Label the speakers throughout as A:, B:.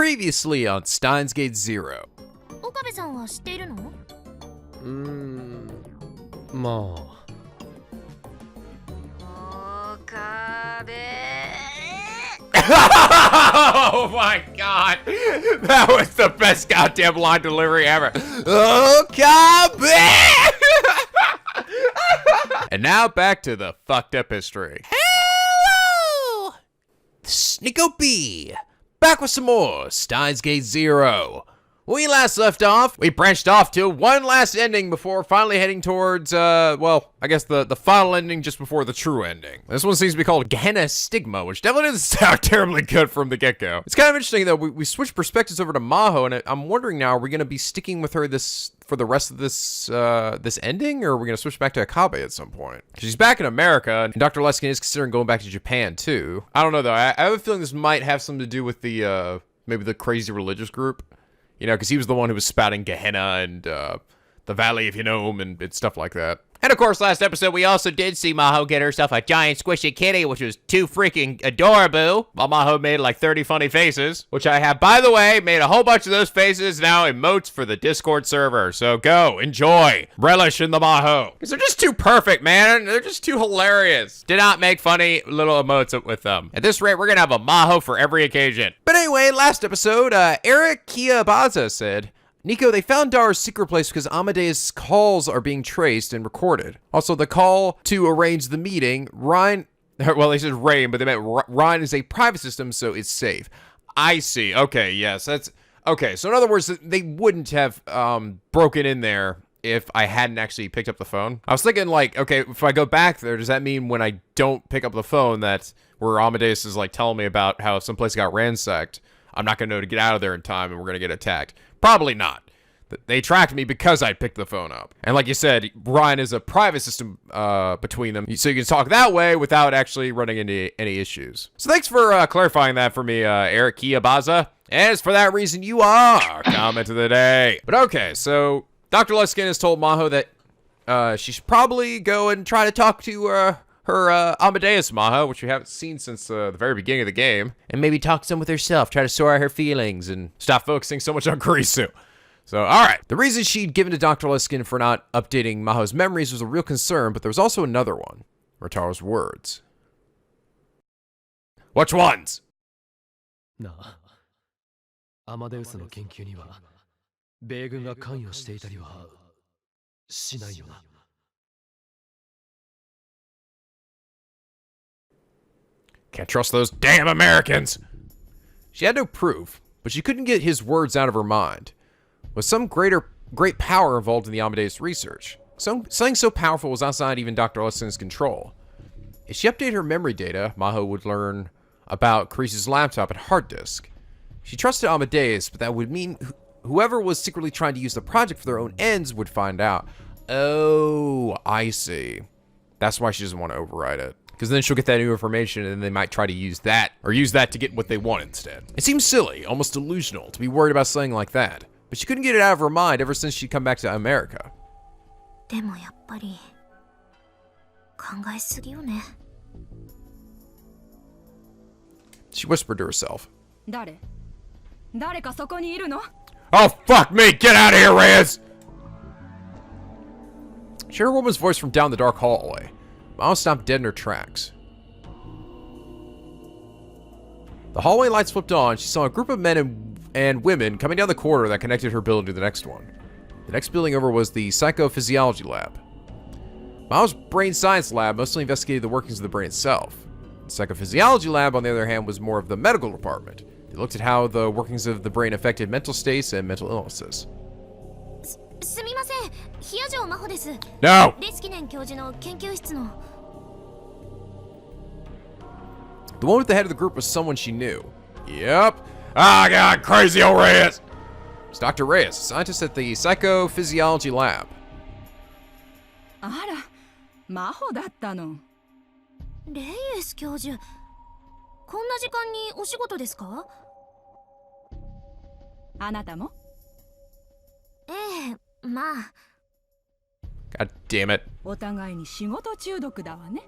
A: Previously on Steins Gate Zero.
B: Okabe-san wa shiteiru no?
C: Mo.
B: Okabe.
A: Oh my god! That was the best goddamn line delivery ever. Okabe! And now back to the fucked up history. Hello! This is NicoB. Back with some more Steins Gate Zero. When we last left off, we branched off to one last ending before finally heading towards, well, I guess the final ending just before the true ending. This one seems to be called Gehenna Stigma, which definitely doesn't sound terribly good from the get-go. It's kind of interesting, though. We switched perspectives over to Maho, and I'm wondering now, are we going to be sticking with her for the rest of this this ending, or are we going to switch back to Okabe at some point? Because she's back in America, and Dr. Leskinen is considering going back to Japan, too. I don't know, though. I have a feeling this might have something to do with the, maybe the crazy religious group. You know, because he was the one who was spouting Gehenna and the Valley of Hinnom and stuff like that. And of course, last episode, we also did see Maho get herself a giant squishy kitty, which was too freaking adorable. While Maho made like 30 funny faces, which I have, by the way, made a whole bunch of those faces now emotes for the Discord server. So go, enjoy, relish in the Maho. Because they're just too perfect, man. They're just too hilarious. Did not make funny little emotes with them. At this rate, we're gonna have a Maho for every occasion. But anyway, last episode, Eric Kiyabaza said, Nico, they found Dara's secret place because Amadeus' calls are being traced and recorded. Also, the call to arrange the meeting, Ryan, well, they said Rain, but they meant Ryan is a private system, so it's safe. I see. Okay, yes, that's, okay. So in other words, they wouldn't have broken in there if I hadn't actually picked up the phone. I was thinking like, okay, if I go back there, does that mean when I don't pick up the phone, that's where Amadeus is like telling me about how someplace got ransacked, I'm not going to know to get out of there in time and we're going to get attacked? Probably not. They tracked me because I picked the phone up. And like you said, Ryan is a private system between them, so you can talk that way without actually running into any issues. So thanks for clarifying that for me, Eric Kiyabaza. And it's for that reason you are our comment of the day. But okay, so Dr. Leskinen has told Maho that she should probably go and try to talk to her Amadeus Maho, which we haven't seen since the very beginning of the game, and maybe talk some with herself, try to sort out her feelings, and stop focusing so much on Kurisu. So, alright. The reason she'd given to Dr. Leskinen for not updating Maho's memories was a real concern, but there was also another one. Rintaro's words. Which ones?
C: Na. Amadeus no kenkyu ni wa, Beigun ga kanyo shite itari wa shinai yo na.
A: Can't trust those damn Americans! She had no proof, but she couldn't get his words out of her mind. Was some great power involved in the Amadeus research? Something so powerful was outside even Dr. Leskinen's control. If she updated her memory data, Maho would learn about Kurisu's laptop and hard disk. She trusted Amadeus, but that would mean whoever was secretly trying to use the project for their own ends would find out. Oh, I see. That's why she doesn't want to override it. Because then she'll get that new information and they might try to use that, or use that to get what they want instead. It seems silly, almost delusional, to be worried about something like that. But she couldn't get it out of her mind ever since she'd come back to America.
B: でもやっぱり考えすぎよね。
A: She whispered to herself.
D: 誰かそこにいるの?
A: Oh, fuck me! Get out of here, Reyes! She heard a woman's voice from down the dark hallway. Maho stopped dead in her tracks. The hallway lights flipped on. She saw a group of men and women coming down the corridor that connected her building to the next one. The next building over was the psychophysiology lab. Maho's brain science lab mostly investigated the workings of the brain itself. The psychophysiology lab, on the other hand, was more of the medical department. They looked at how the workings of the brain affected mental states and mental illnesses.
B: すみません、ヒヤジョマホです。
A: No!
B: レスキネン教授の研究室の。
A: The one with the head of the group was someone she knew. Yep. Ah, God, crazy old Reyes! It's Dr. Reyes, a scientist at the psychophysiology lab.
D: あら、マホだったの。
B: レイエス教授、こんな時間にお仕事ですか？
D: あなたも？
B: ええ、まあ。
A: God damn it.
D: お互いに仕事中毒だわね。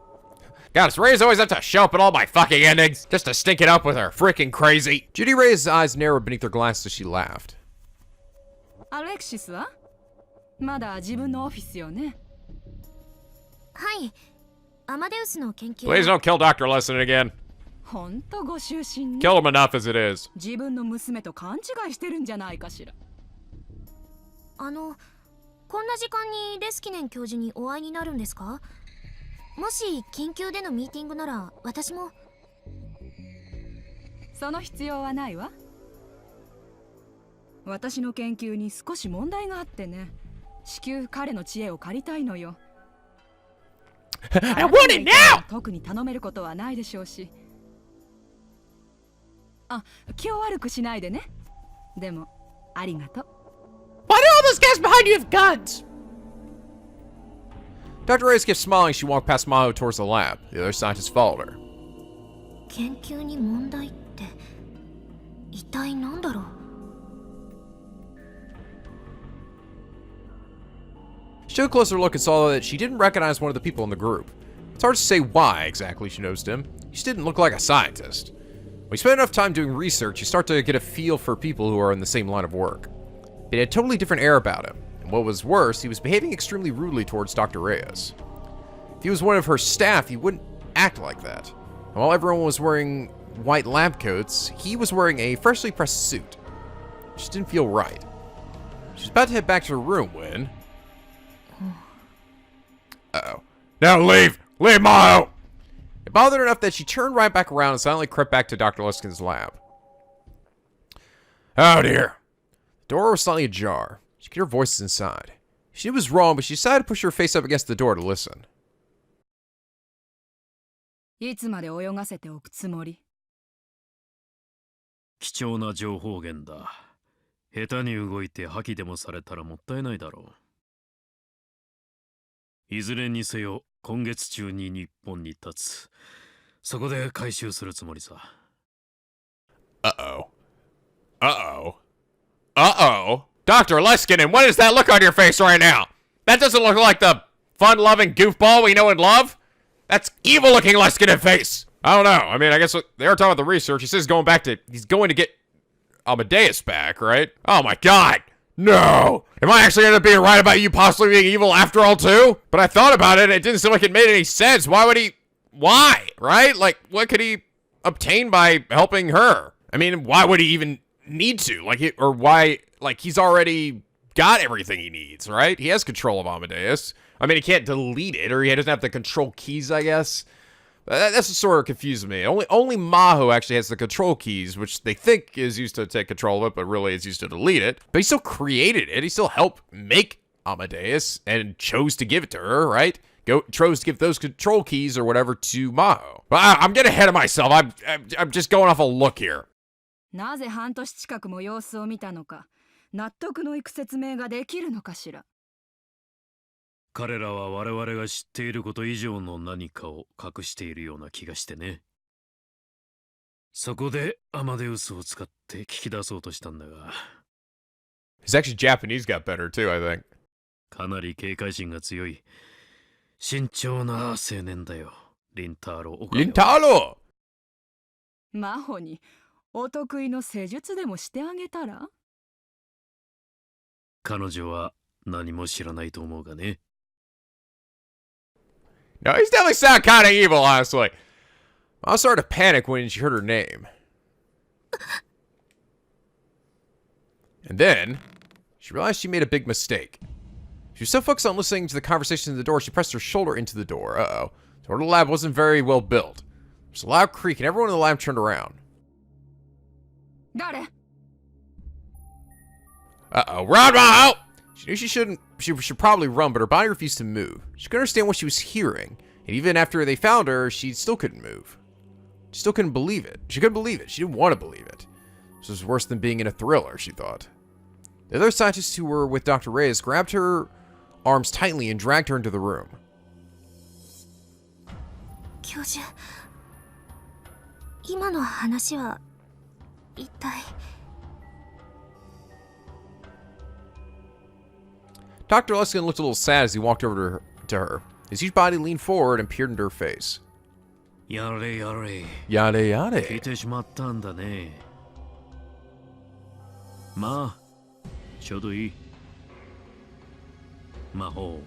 A: God, does Reyes always have to show up at all my fucking endings just to stink it up with her freaking crazy? Judy Reyes' eyes narrowed beneath her glasses as she laughed.
D: アレクシスはまだ自分のオフィスよね。
B: はい。アマデウスの研究。
A: Please don't kill Dr. Leskinen again.
D: ほんとご就寝ね。
A: Killed him enough as it is.
D: 自分の娘と勘違いしてるんじゃないかしら。
B: こんな時間にレスキネン教授にお会いになるんですか？もし緊急でのミーティングなら私も。
D: その必要はないわ。私の研究に少し問題があってね。至急彼の知恵を借りたいのよ。
A: I want it now!
D: 特に頼めることはないでしょうし。あ、気を悪くしないでね。でも、ありがとう。
A: Why do all those guys behind you have guns? Dr. Reyes kept smiling as she walked past Maho towards the lab. The other scientists followed her.
B: 研究に問題って一体何だろう？
A: She took a closer look and saw that she didn't recognize one of the people in the group. It's hard to say why exactly she noticed him. He just didn't look like a scientist. When you spend enough time doing research, you start to get a feel for people who are in the same line of work. But he had a totally different air about him. And what was worse, he was behaving extremely rudely towards Dr. Reyes. If he was one of her staff, he wouldn't act like that. And while everyone was wearing white lab coats, he was wearing a freshly pressed suit. It just didn't feel right. She was about to head back to her room when... Uh-oh. Now leave! Leave, Maho! It bothered her enough that she turned right back around and silently crept back to Dr. Leskin's lab. Oh dear. The door was slightly ajar. She could hear voices inside. She knew it was wrong, but she decided to push her face up against the door to listen.
D: いつまで泳がせておくつもり？
E: 貴重な情報源だ。下手に動いて破棄でもされたらもったいないだろう。いずれにせよ今月中に日本に立つ。そこで回収するつもりさ。
A: Uh-oh. Uh-oh. Uh-oh. Dr. Leskinen, what is that look on your face right now? That doesn't look like the fun-loving goofball we know and love. That's evil-looking Leskinen face. I don't know. I mean, I guess they are talking about the research. He says he's going to get Amadeus back, right? Oh my god. No! Am I actually going to be right about you possibly being evil after all, too? But I thought about it, and it didn't seem like it made any sense. Why would he... Why? Right? Like, what could he obtain by helping her? I mean, why would he even need to? Like, or why... Like, he's already got everything he needs, right? He has control of Amadeus. I mean, he can't delete it, or he doesn't have the control keys, I guess. That's what sort of confused me. Only Maho actually has the control keys, which they think is used to take control of it, but really is used to delete it. But he still created it. He still helped make Amadeus and chose to give it to her, right? Chose to give those control keys or whatever to Maho. But I'm getting ahead of myself. I'm just going off a look here.
D: なぜ半年近くも様子を見たのか、納得のいく説明ができるのかしら。
E: 彼らは我々が知っていること以上の何かを隠しているような気がしてね。そこでアマデウスを使って聞き出そうとしたんだが。
A: His actually Japanese got better too, I think.
E: かなり警戒心が強い。慎重な青年だよ。リンタロオカベ。
A: リンタロ！
D: マホにお得意の施術でもしてあげたら？
E: 彼女は何も知らないと思うがね。
A: No, he's definitely sound kind of evil, honestly. I started to panic when she heard her name. And then, she realized she made a big mistake. She was so focused on listening to the conversation at the door, she pressed her shoulder into the door. Uh-oh. The door to the lab wasn't very well built. There's a loud creak, and everyone in the lab turned around.
D: 誰？
A: Uh-oh. Run, Maho! She knew she should probably run, but her body refused to move. She couldn't understand what she was hearing. And even after they found her, she still couldn't move. She still couldn't believe it. She couldn't believe it. She didn't want to believe it. This was worse than being in a thriller, she thought. The other scientists who were with Dr. Reyes grabbed her arms tightly and dragged her into the room.
B: 教授、今の話は一体。
A: Dr. Leskinen looked a little sad as he walked over to her. His huge body leaned forward and peered into her face.
E: やれやれ。
A: Yada
E: 聞い
A: yada.
E: てしまったんだね。まあ、ちょうどいい。魔法、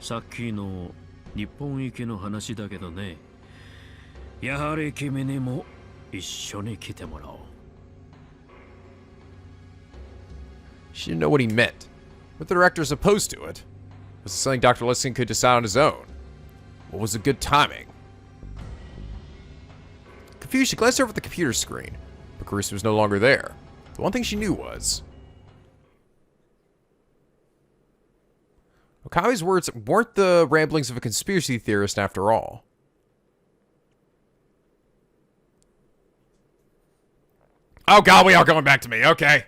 E: さっきの日本行きの話だけどね。やはり君にも一緒に来てもらおう。
A: She didn't know what he meant. But the director's opposed to it. Was it something Dr. Leskinen could decide on his own? What was the good timing? Confused, she glanced over at the computer screen, but Carissa was no longer there. The one thing she knew was... Okabe's words weren't the ramblings of a conspiracy theorist after all. Oh god, we are going back to me, okay.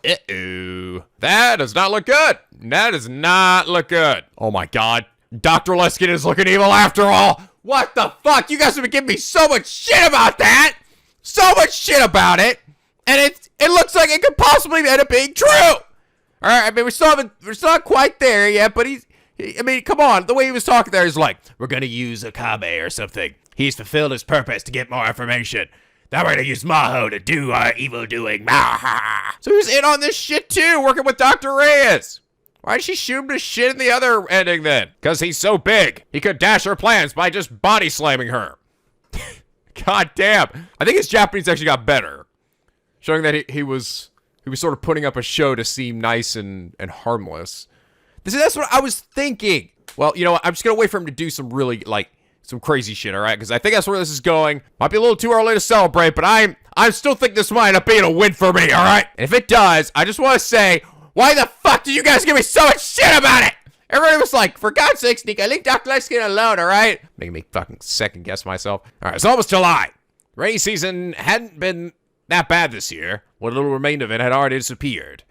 A: Uh-oh. That does not look good. That does not look good. Oh my god. Dr. Leskinen is looking evil after all. What the fuck? You guys have been giving me so much shit about that. So much shit about it. And it looks like it could possibly end up being true. Alright, I mean, we're not quite there yet, but I mean, come on. The way he was talking there is like, we're gonna use Okabe or something. He's fulfilled his purpose to get more information. Now we're gonna use Maho to do our evil doing. So he was in on this shit too, working with Dr. Reyes. Why did she shoot him to shit in the other ending then? Because he's so big. He could dash her plans by just body slamming her. God damn. I think his Japanese actually got better. Showing that he was sort of putting up a show to seem nice and harmless. That's what I was thinking. Well, you know what? I'm just gonna wait for him to do some really, like, some crazy shit, alright? Because I think that's where this is going. Might be a little too early to celebrate, but I still think this might end up being a win for me, alright? And if it does, I just want to say, why the fuck did you guys give me so much shit about it? Everybody was like, for God's sakes, Nico, leave Dr. Leskinen alone, alright? Making me fucking second guess myself. Alright, it's almost July. Rainy season hadn't been that bad this year. What little remained of it had already disappeared.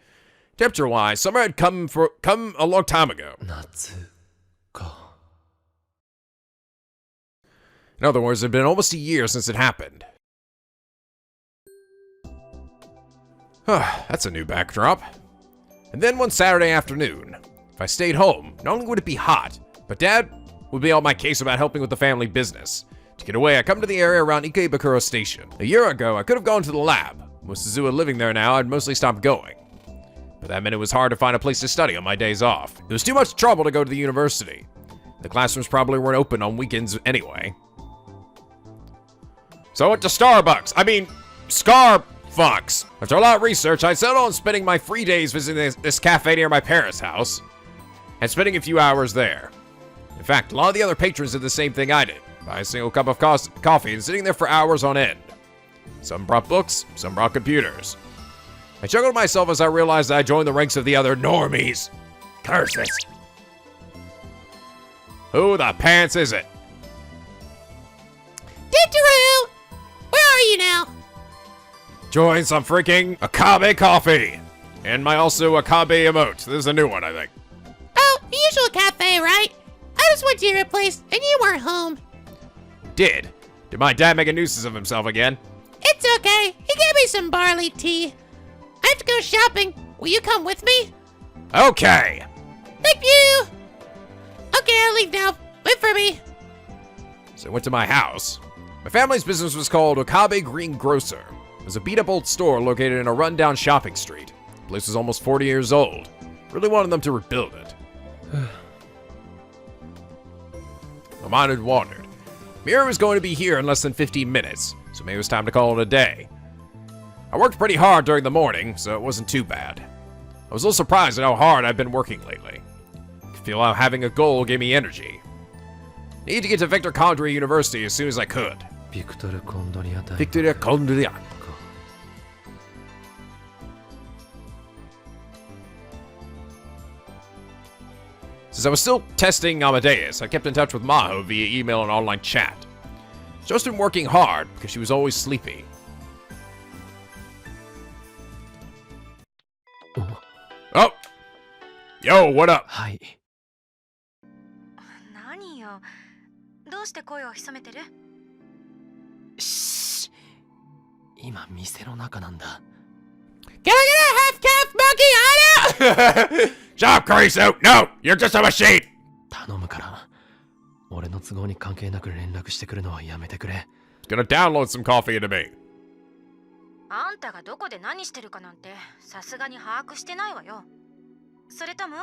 A: Temperature-wise, summer had come a long time ago.
C: 夏か。
A: In other words, it had been almost a year since it happened. That's a new backdrop. And then one Saturday afternoon, if I stayed home, not only would it be hot, but Dad would be on my case about helping with the family business. To get away, I come to the area around Ikebukuro Station. A year ago, I could have gone to the lab. With Suzuha living there now, I'd mostly stopped going. But that meant it was hard to find a place to study on my days off. It was too much trouble to go to the university. The classrooms probably weren't open on weekends anyway. So I went to Starbucks. Scarfucks. After a lot of research, I settled on spending my free days visiting this cafe near my parents' house and spending a few hours there. In fact, a lot of the other patrons did the same thing I did. Buy a single cup of coffee and sitting there for hours on end. Some brought books, some brought computers. I chuckled to myself as I realized that I joined the ranks of the other normies. Curses. Who the pants is it?
F: Rintaro! Where are you now?
A: Join some freaking Okabe coffee. And my also Okabe emote. This is a new one, I think.
F: Oh, the usual cafe, right? I just went to your place and you weren't home.
A: Did my dad make a nuisance of himself again?
F: It's okay. He gave me some barley tea. I have to go shopping. Will you come with me?
A: Okay.
F: Thank you. Okay, I'll leave now. Wait for me.
A: So I went to my house. My family's business was called Okabe Green Grocer. It was a beat-up old store located in a run-down shopping street. The place was almost 40 years old. Really wanted them to rebuild it. My mind had wandered. Mira was going to be here in less than 15 minutes, so maybe it was time to call it a day. I worked pretty hard during the morning, so it wasn't too bad. I was a little surprised at how hard I've been working lately. I could feel how having a goal gave me energy. I needed to get to Victor Condria University as soon as I could.
C: Victor Condria.
A: Victor Condria. Since I was still testing Amadeus, I kept in touch with Maho via email and online chat. She's just been working hard because she was always sleepy. Oh! Yo, what up?
C: はい。
G: 何よ。どうして声を潜めてる？
C: し今店の中なんだ。
F: Can I get a half-calf monkey on it?
A: Stop, Crazy! No! You're just a machine!
C: 頼むから俺の都合に関係なく連絡してくるのはやめてくれ。
A: Gonna download some coffee into me.
G: あんたがどこで何してるかなんてさすがに把握してないわよ。それとも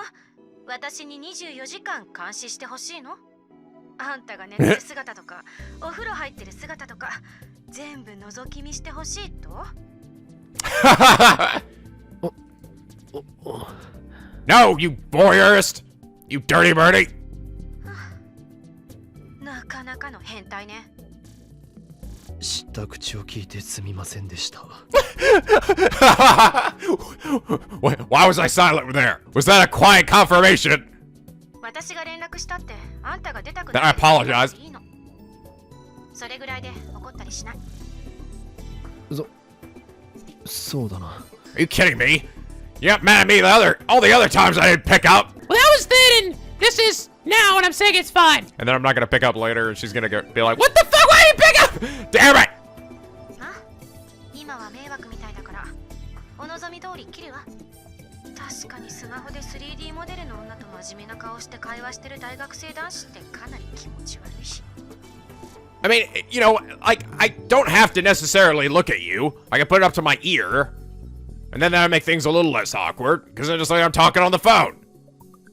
G: 私に24時間監視してほしいの？あんたが寝てる姿とかお風呂入ってる姿とか全部覗き見してほしいと？
A: No, you voyeurist! You dirty birdie!
G: なかなかの変態ね。
C: 知った口を聞いてすみませんでした。
A: Why was I silent there? Was that a quiet confirmation?
G: 私が連絡したってあんたが出たくない。
A: Then I apologize.
G: いいの。それぐらいで怒ったりしない。
C: そうだな。
A: Are you kidding me? You got mad at me all the other times I didn't pick up.
F: Well, that was then, and this is now, and I'm saying it's fine.
A: And then I'm not gonna pick up later, and she's gonna be like, "What the fuck? Why didn't you pick up? Damn it!"
G: あ、今は迷惑みたいだからお望み通り切るわ。確かにスマホで 3D モデルの女と真面目な顔して会話してる大学生男子ってかなり気持ち悪いし。
A: I mean, you know, like, I don't have to necessarily look at you. I can put it up to my ear. And then that'll make things a little less awkward, because then just like I'm talking on the phone.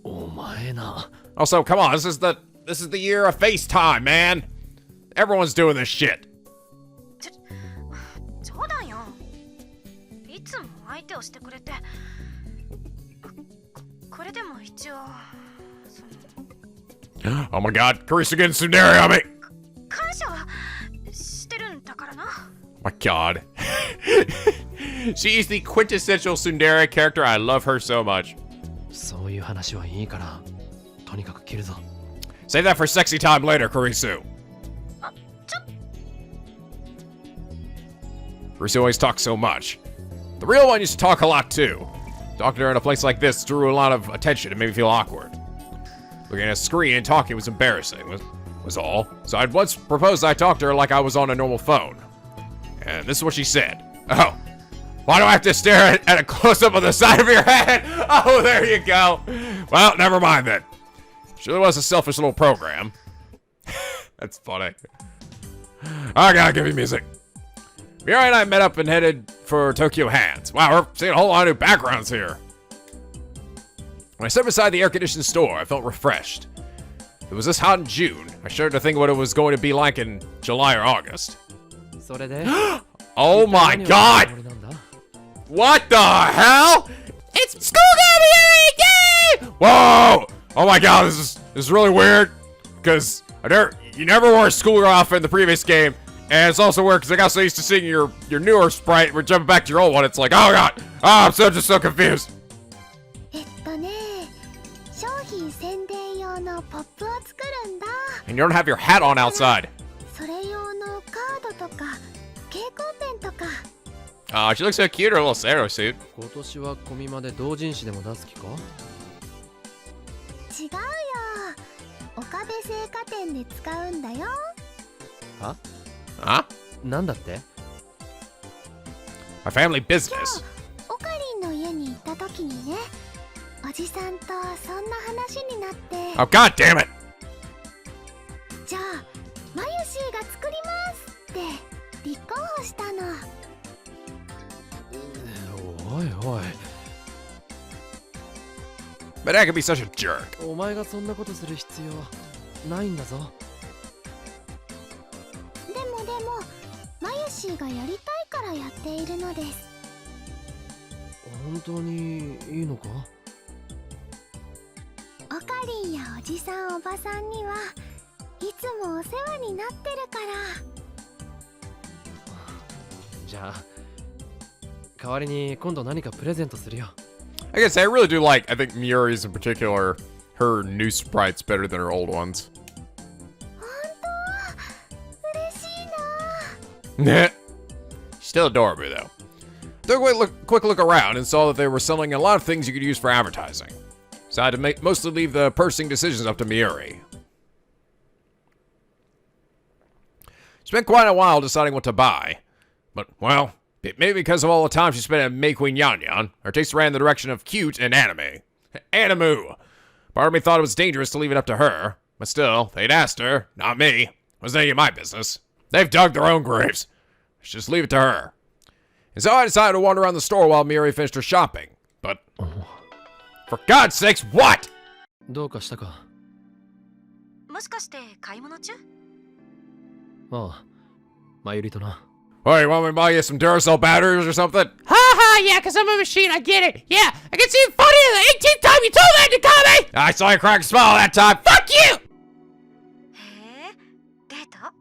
C: お前な。
A: Also, come on, this is the year of FaceTime, man. Everyone's doing this shit.
G: 冗談よ。いつも相手をしてくれて。これでも一応。
A: Oh my god, Carissa getting tsundere on me.
G: 感謝はしてるんだからな。
A: My god. She's the quintessential tsundere character. I love her so much.
C: そういう話はいいから、とにかく切るぞ。
A: Save that for sexy time later, Karisu. Karisu always talks so much. The real one used to talk a lot too. Talking to her in a place like this drew a lot of attention and made me feel awkward. Looking at a screen and talking was embarrassing, was all. So I'd once proposed I talk to her like I was on a normal phone. And this is what she said. Oh, why do I have to stare at a close-up on the side of your head? Oh, there you go. Well, never mind then. Surely was a selfish little program. That's funny. I gotta give you music. Mirai and I met up and headed for Tokyo Hands. Wow, we're seeing a whole lot of new backgrounds here. When I stood beside the air-conditioned store, I felt refreshed. It was this hot in June. I shuddered to think what it was going to be like in July or August.
C: それで
A: Oh my god! What the hell?
F: It's school game!
A: Whoa! Oh my god, this is really weird. Because you never wore a schoolgirl outfit in the previous game. And it's also weird because I got so used to seeing your newer sprite. We're jumping back to your old one. It's like, oh god. Oh, I'm just so confused.
B: 商品宣伝用のポップを作るんだ。
A: And you don't have your hat on outside.
B: それ用のカードとか蛍光ペンとか。
A: She looks so cute in her little sailor suit.
C: 今年はコミマで同人誌でも出す気か？
B: 違うよ。岡部製菓店で使うんだよ。
C: は？
A: Huh?
C: なんだって？
A: My family business.
B: オカリンの家に行った時にね、おじさんとそんな話になって。
A: Oh god damn it!
B: じゃあマユシーが作りますって立候補したの。
C: おいおい。
A: But I could be such a jerk.
C: お前がそんなことする必要ないんだぞ。
B: でもマユシーがやりたいからやっているのです。
C: 本当にいいのか？
B: オカリンやおじさんおばさんにはいつもお世話になってるから。
C: じゃあ代わりに今度何かプレゼントするよ。
A: I guess I really do like, I think Miuri's in particular, her new sprites better than her old ones.
B: 本当？嬉しいな。
A: Still adorable though. Took a quick look around and saw that they were selling a lot of things you could use for advertising. So I had to mostly leave the purchasing decisions up to Miuri. Spent quite a while deciding what to buy. But, well, maybe because of all the time she spent at Mei Queen Yan Yan, her taste ran in the direction of cute and anime. Animu! Part of me thought it was dangerous to leave it up to her, But still, they'd asked her, not me. It wasn't any of my business. They've dug their own graves. Let's just leave it to her. And so I decided to wander around the store while Miri finished her shopping. But, for God's sakes, what?
C: どうかしたか？
G: もしかして買い物中？
C: ああ、マユリとな。
A: Hey, you want me to buy you some Duracell batteries or something?
F: Ha ha, yeah, because I'm a machine, I get it. Yeah, I can see it funny the 18th time you told that to Kame!
A: I saw you crack a smile that time.
F: Fuck you!
G: へえ、デート？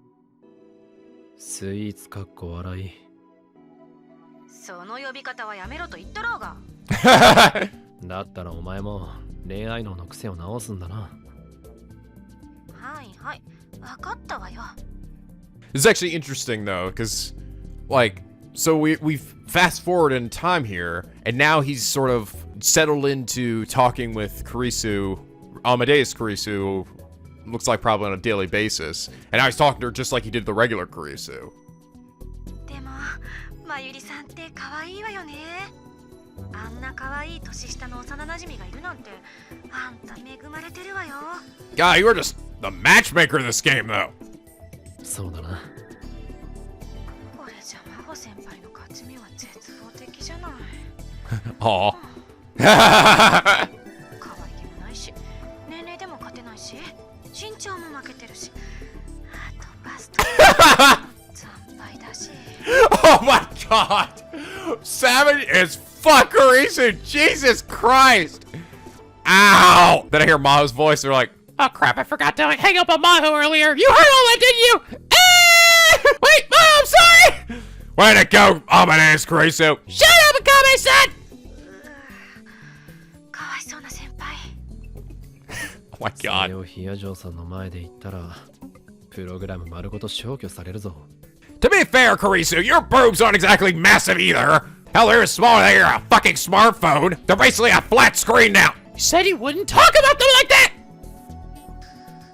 C: スイーツかっこ笑い。
G: その呼び方はやめろと言ったろうが。
C: だったらお前も恋愛脳の癖を直すんだな。
G: はいはい、わかったわよ。
A: It's actually interesting though, because, like, so we fast forward in time here, and now he's sort of settled into talking with Kurisu, Amadeus Kurisu, looks like probably on a daily basis, and now he's talking to her just like he did the regular Kurisu.
G: でも、まゆりさんって可愛いわよね。あんな可愛い年下の幼馴染がいるなんて、あんた恵まれてるわよ。
A: God, you were just the matchmaker in this game, though.
C: そうだな。
G: これじゃ真帆先輩の勝ち目は絶望的じゃない。
A: Aw.
G: 可愛げもないし、年齢でも勝てないし、身長も負けてるし、あとバスト惨敗だし。
A: Oh my God! Savage as fuck, Kurisu! Jesus Christ! Ow! Then I hear Maho's voice, they're like,
F: Oh crap, I forgot to hang up on Maho earlier. You heard all that, didn't you? Wait, Maho, I'm sorry!
A: way to go, Amadeus Kurisu!
F: Shut up, Akame-san!
G: かわいそうな先輩。
A: Oh my
C: それ
A: God.
C: をヒヤジョーさんの前で言ったら、プログラム丸ごと消去されるぞ。
A: To be fair, Kurisu, your boobs aren't exactly massive either. Hell, they're as small as a fucking smartphone. They're basically a flat screen now.
F: You said you wouldn't talk about them like that!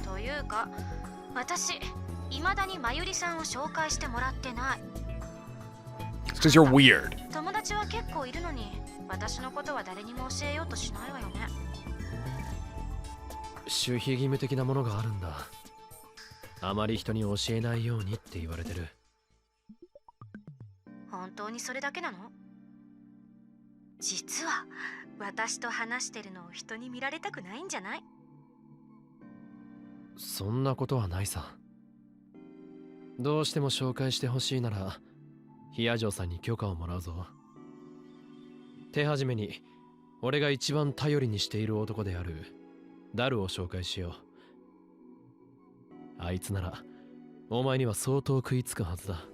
G: というか、私、未だにまゆりさんを紹介してもらってない。
A: It's because you're weird.
G: 友達は結構いるのに、私のことは誰にも教えようとしないわよね。
C: 守秘義務的なものがあるんだ。あまり人に教えないようにって言われてる。
G: 本当にそれだけなの？実は私と話してるのを人に見られたくないんじゃない？
C: そんなことはないさ。どうしても紹介してほしいなら、ヒヤジョーさんに許可をもらうぞ。手始めに、俺が一番頼りにしている男であるダルを紹介しよう。あいつなら、お前には相当食いつくはずだ。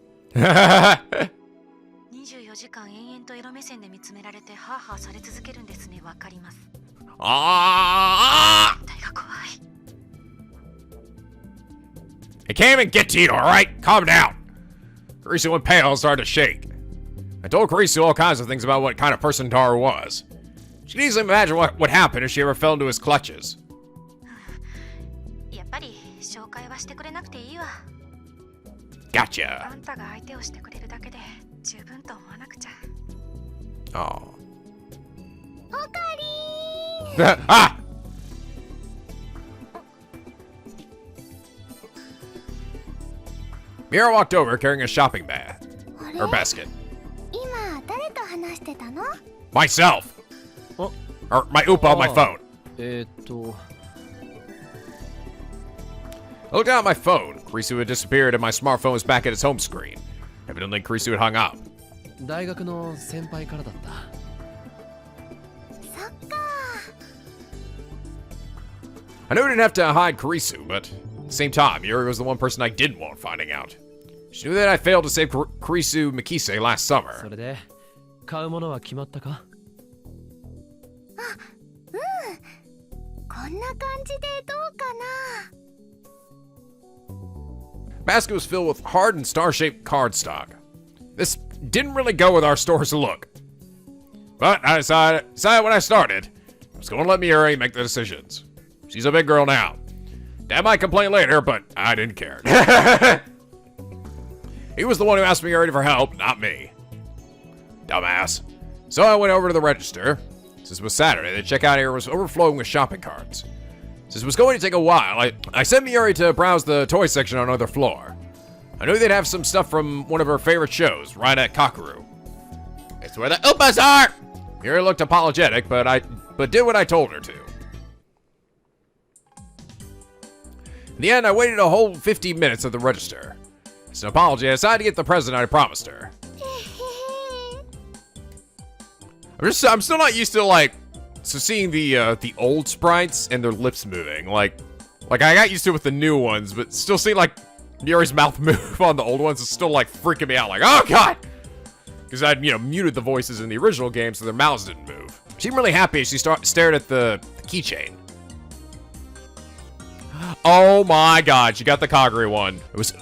G: 24時間延々とエロ目線で見つめられてハーハーされ続けるんですね。わかります。
A: Ah!
G: 体が怖い。
A: It can't even get to you, alright? Calm down. Kurisu went pale and started to shake. I told Kurisu all kinds of things about what kind of person Daru was. She could easily imagine what would happen if she ever fell into his clutches.
G: やっぱり紹介はしてくれなくていいわ。
A: Gotcha.
G: あんたが相手をしてくれるだけで十分と思わなくちゃ。
A: Oh.
B: おかりー
A: Ah! Mira walked over carrying a shopping bag.
B: あれ
A: Or basket.
B: 今誰と話してたの？
A: Myself.
C: Oh.
A: Or my Oopa on my
C: Oh.
A: phone. I looked down at my phone. Kurisu had disappeared and my smartphone was back at its home screen. Evidently, Kurisu had hung up.
C: 大学の先輩からだった。
B: そっか
A: I knew I didn't have to hide Kurisu, but at the same time, Yuri was the one person I didn't want finding out. She knew that I failed to save Kurisu Mikise last
C: そ
A: summer.
C: れで、買うものは決まったか？
B: こんな感じでどうかな？
A: Basket was filled with hard and star-shaped cardstock. This didn't really go with our store's look. But I decided when I started, I was going to let Miuri make the decisions. She's a big girl now. Dad might complain later, but I didn't care. He was the one who asked Miuri for help, not me. Dumbass. So I went over to the register. Since it was Saturday, the checkout area was overflowing with shopping carts. Since it was going to take a while, I sent Miuri to browse the toy section on another floor. I knew they'd have some stuff from one of her favorite shows, right at Kakeru. It's where the Upas are! Miuri looked apologetic, but did what I told her to. In the end, I waited a whole 15 minutes at the register. As an apology, I decided to get the present I promised her. I'm still not used to, like, seeing the old sprites and their lips moving. Like I got used to it with the new ones, but still seeing, like, Miuri's mouth move on the old ones is still, like, freaking me out. Like, oh, God! Because I'd, muted the voices in the original game so their mouths didn't move. She seemed really happy as she stared at the keychain. Oh my God, she got the Kagure one.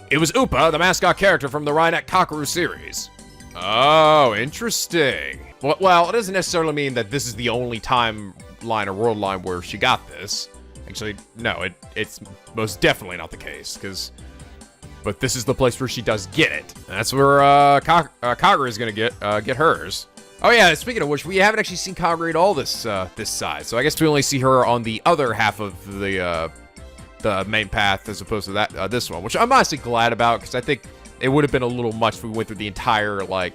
A: It was Upa, the mascot character from the Rainet Kakeru series. Oh, interesting. Well, it doesn't necessarily mean that this is the only timeline or world line where she got this. Actually, no, it's most definitely not the case, but this is the place where she does get it. And that's where Kagure is gonna get hers. Oh yeah, speaking of which, we haven't actually seen Kagure at all this side, so I guess we only see her on the other half of the main path as opposed to this one, which I'm honestly glad about, because I think it would have been a little much if we went through the entire, like,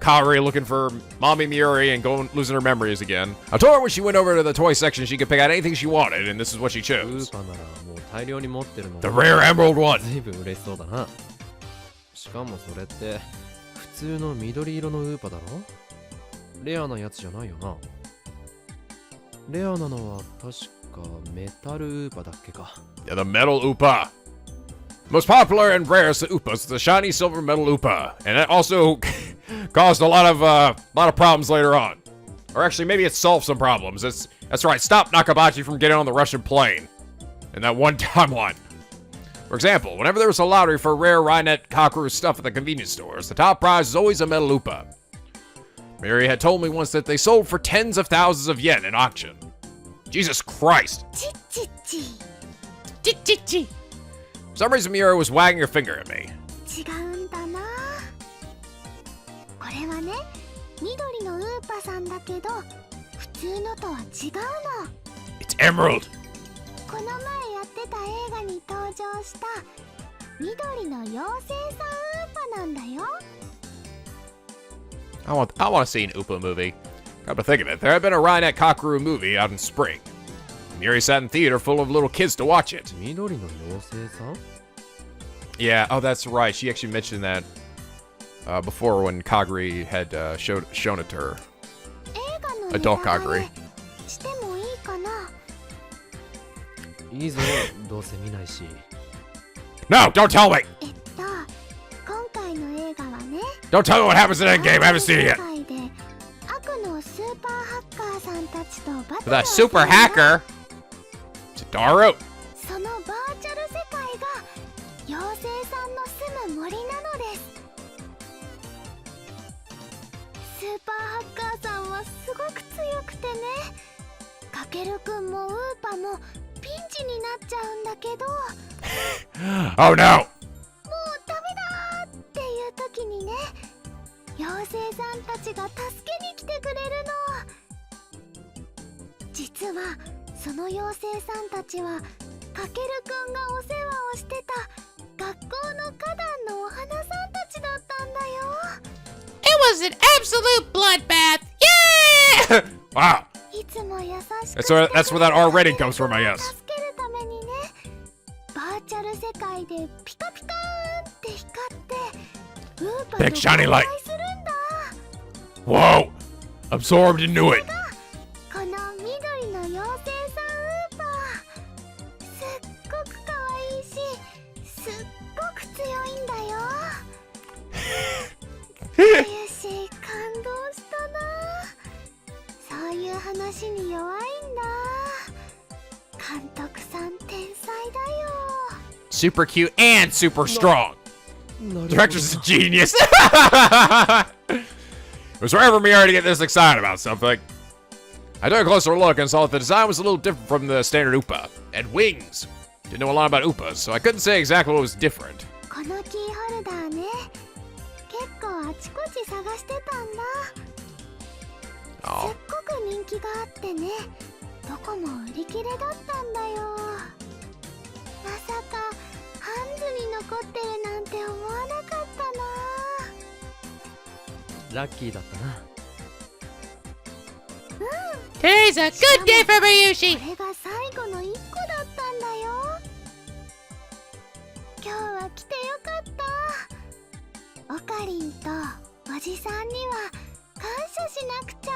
A: Kagure looking for Mommy Miuri and losing her memories again. I told her when she went over to the toy section she could pick out anything she wanted, and this is what she chose. The rare emerald one.
C: しかもそれって普通の緑色のウーパだろ？レアなやつじゃないよな。レアなのは確かメタルウーパだっけか。
A: Yeah, the metal Upa. Most popular and rarest of Upas is the shiny silver metal Upa, and that also caused a lot of problems later on. Or actually, maybe it solved some problems. That's right. Stop Nakabachi from getting on the Russian plane in that one timeline. For example, whenever there was a lottery for rare Rainet Kakeru stuff at the convenience stores, the top prize was always a metal Upa. Mary had told me once that they sold for tens of thousands of yen in auction. Jesus Christ! For some reason, Miura was wagging her finger at me. It's emerald! I want to see an Upa movie. Come to think of it, there had been a Rainet Kakeru movie out in spring. Miuri sat in theater full of little kids to watch it. Yeah, oh that's right. She actually mentioned that before when Kagure had shown it to her. Adult Kagure. No, don't tell me! Don't tell me what happens in Endgame, I haven't seen it yet. The super hacker? Chitaru. Oh no!
F: It was an absolute bloodbath! Yeah!
A: Wow. That's where that R rating comes from, I guess. Big shiny light. Whoa! Absorbed into it. Super cute and super strong. Director's a genius. It was rare for me already to get this excited about something. I took a closer look and saw that the design was a little different from the standard Upa. It had wings. Didn't know a lot about Upas, so I couldn't say exactly what was different. Oh.
B: どこも売り切れだったんだよ。まさかハンズに残ってるなんて思わなかったな。
C: ラッキーだったな。
F: Today's a good day for Ryushi.
B: これが最後の1個だったんだよ。今日は来てよかった。オカリンとおじさんには感謝しなくちゃ。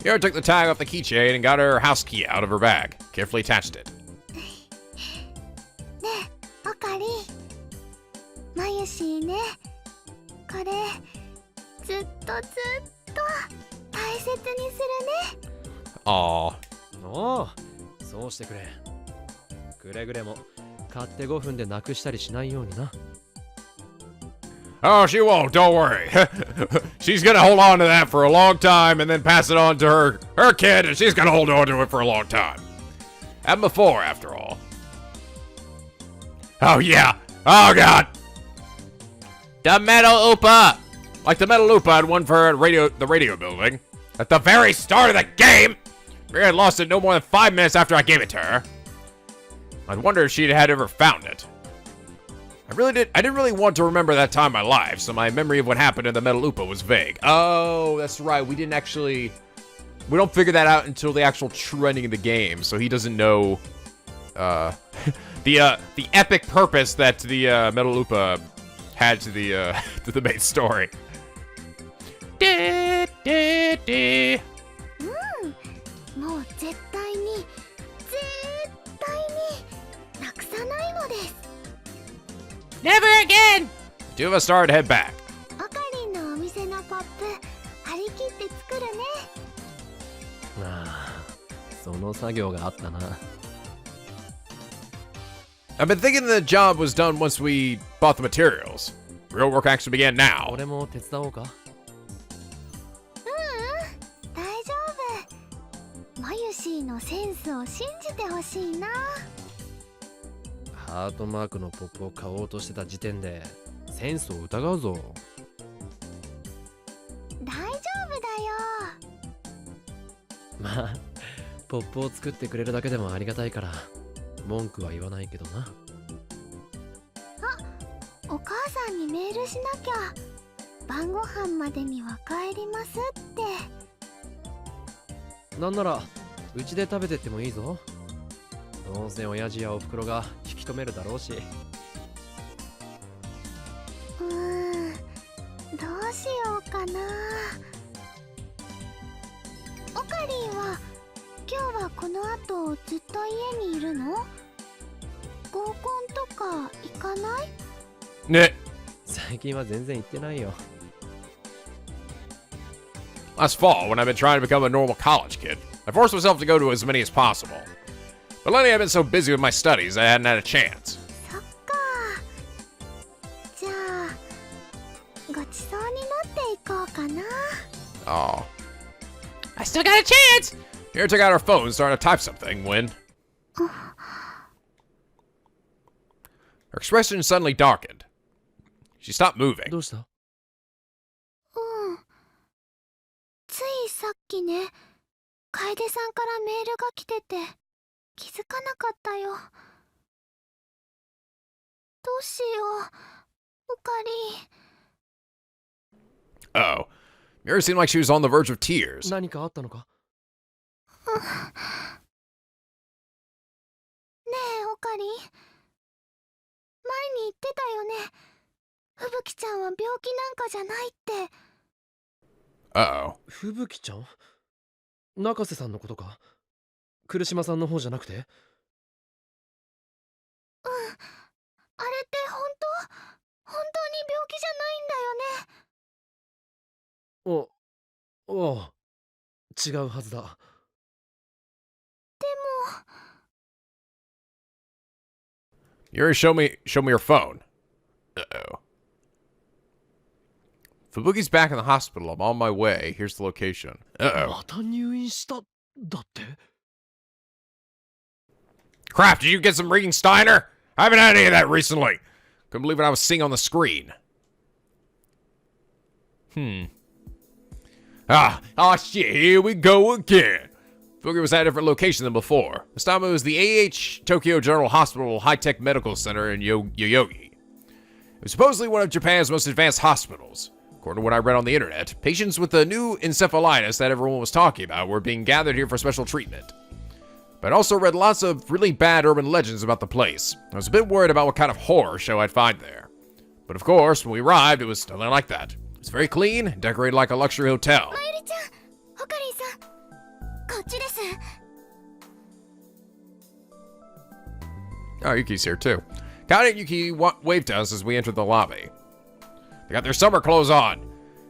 A: Yara took the tag off the keychain and got her house key out of her bag. Carefully attached it.
B: ねえ、オカリン。マユシーね。これ、ずっと大切にするね。
A: Aw.
C: おお、そうしてくれ。くれぐれも買って5分でなくしたりしないようにな。
A: Oh, she won't. Don't worry. She's gonna hold on to that for a long time and then pass it on to her kid, and she's gonna hold on to it for a long time. And before, after all. Oh yeah. Oh god.
F: The metal Upa.
A: Like the metal loop I had one for the radio building. At the very start of the game. Mary had lost it no more than 5 minutes after I gave it to her. I'd wonder if she'd had ever found it. I didn't really want to remember that time in my life, so my memory of what happened in the Metal Upa was vague. Oh, that's right. We don't figure that out until the actual true ending of the game, so he doesn't know the epic purpose that the Metal Upa had to the to the main story.
B: もう絶対になくさないのです。
F: Never again.
A: Two of us started to head back.
B: オカリンのお店のポップ張り切って作るね。
C: ああ、その作業があったな。
A: I've been thinking the job was done once we bought the materials. Real work actually began now.
C: 俺も手伝おうか。
B: 大丈夫。マユシーのセンスを信じてほしいな。
C: ハートマークのポップを買おうとしてた時点でセンスを疑うぞ。
B: 大丈夫だよ。
C: まあポップを作ってくれるだけでもありがたいから文句は言わないけどな。
B: お母さんにメールしなきゃ。晩ご飯までには帰りますって。
C: なんならうちで食べてってもいいぞ。どうせ親父やおふくろが引き止めるだろうし。
B: どうしようかな。オカリンは今日はこの後ずっと家にいるの？合コンとか行かない？
A: ね。
C: 最近は全然行ってないよ。
A: Last fall, when I've been trying to become a normal college kid, I forced myself to go to as many as possible. But lately I've been so busy with my studies, I hadn't had a chance.
B: そっか。じゃあごちそうになっていこうかな。
A: Oh.
F: I still got a chance.
A: Here took out her phone and started to type something when her expression suddenly darkened. She stopped moving.
C: どうした？
B: ついさっきね、楓さんからメールが来てて気づかなかったよ。どうしよう、オカリン。
A: Oh. Mira seemed like she was on the verge of tears.
C: 何かあったのか？
B: ねえオカリン、前に言ってたよね。吹雪ちゃんは病気なんかじゃないって。
A: Uh-oh.
C: 吹雪ちゃん？中瀬さんのことか？来島さんの方じゃなくて？
B: あれって本当に病気じゃないんだよね。
C: おう、違うはずだ。
B: でも
A: Yuri, show me your phone. Uh-oh. Fubuki's back in the hospital. I'm on my way. Here's the location. Uh-oh.
C: また入院しただって？
A: Crap, did you get some reading, Steiner? I haven't had any of that recently. Couldn't believe what I was seeing on the screen. Shit, here we go again. Fubuki was at a different location than before. This time it was the AH Tokyo General Hospital High-Tech Medical Center in Yoyogi. It was supposedly one of Japan's most advanced hospitals. According to what I read on the internet, patients with the new encephalitis that everyone was talking about were being gathered here for special treatment. But I also read lots of really bad urban legends about the place. I was a bit worried about what kind of horror show I'd find there. But of course, when we arrived, it was nothing like that. It was very clean and decorated like a luxury hotel. Oh, Yuki's here too. Kane and Yuki waved to us as we entered the lobby. They got their summer clothes on.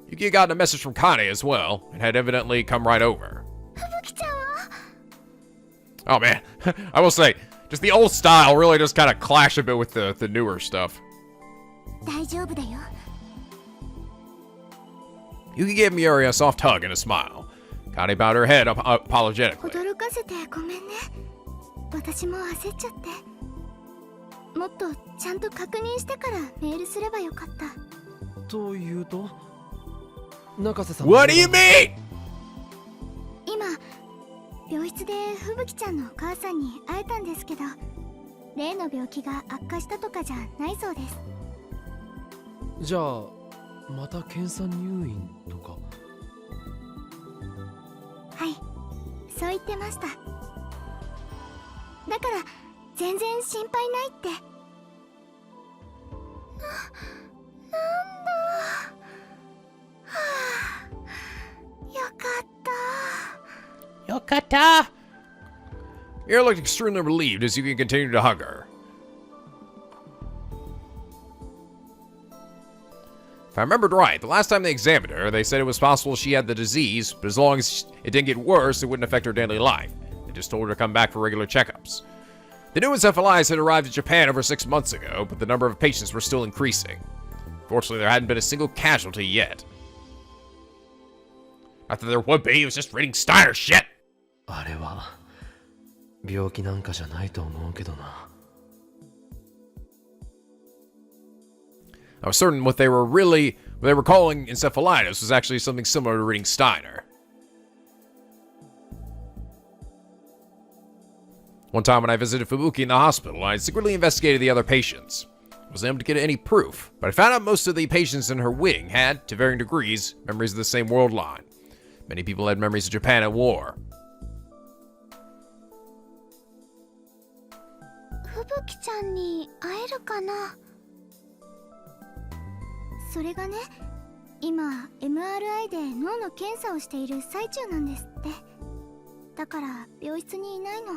A: Yuki had gotten a message from Kane as well, and had evidently come right over. Oh man, I will say, just the old style really just kind of clash a bit with the newer stuff. Yuki gave Miuri a soft hug and a smile. Kane bowed her head apologetically.
B: もっとちゃんと確認してからメールすればよかった。
C: というと、中瀬さん。
A: What do you mean?
B: 今病室で吹雪ちゃんのお母さんに会えたんですけど、例の病気が悪化したとかじゃないそうです。
C: じゃあまた検査入院とか。
B: はい、そう言ってました。だから全然心配ないって。なんだ。はあ、よかった。
F: よかった。
A: Mira looked extremely relieved as Yuki continued to hug her. If I remembered right, the last time they examined her, they said it was possible she had the disease, but as long as it didn't get worse, it wouldn't affect her daily life. They just told her to come back for regular checkups. The new encephalitis had arrived in Japan over 6 months ago, but the number of patients were still increasing. Fortunately, there hadn't been a single casualty yet. Not that there would be, it was just reading Steiner shit!
C: あれは病気なんかじゃないと思うけどな。
A: I was certain what they were calling encephalitis was actually something similar to reading Steiner. One time when I visited Fubuki in the hospital, I secretly investigated the other patients. I wasn't able to get any proof, but I found out most of the patients in her wing had, to varying degrees, memories of the same world line. Many people had memories of Japan at war.
B: 吹雪ちゃんに会えるかな。それがね、今 MRI で脳の検査をしている最中なんですって。だから病室にいないの。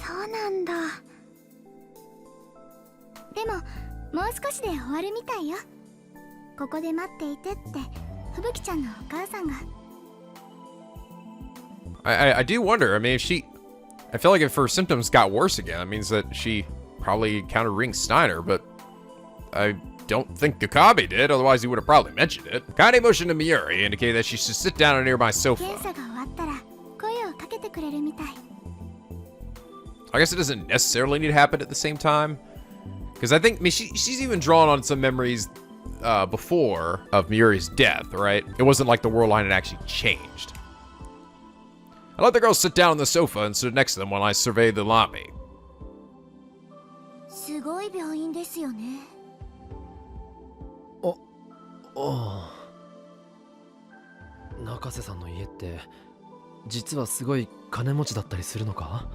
B: そうなんだ。でももう少しで終わるみたいよ。ここで待っていてって吹雪ちゃんのお母さんが。
A: I do wonder, I mean, I feel like if her symptoms got worse again, that means that she probably encountered Ring Steiner, but I don't think Okabe did, otherwise he would have probably mentioned it. Kane motioned to Miuri, indicated that she should sit down on a nearby sofa.
B: 検査が終わったら声をかけてくれるみたい。
A: I guess it doesn't necessarily need to happen at the same time. Because I think, she's even drawn on some memories before of Miuri's death, right? It wasn't like the world line had actually changed. I let the girls sit down on the sofa and stood next to them while I surveyed the lobby.
B: すごい病院ですよね。
C: 中瀬さんの家って実はすごい金持ちだったりするのか？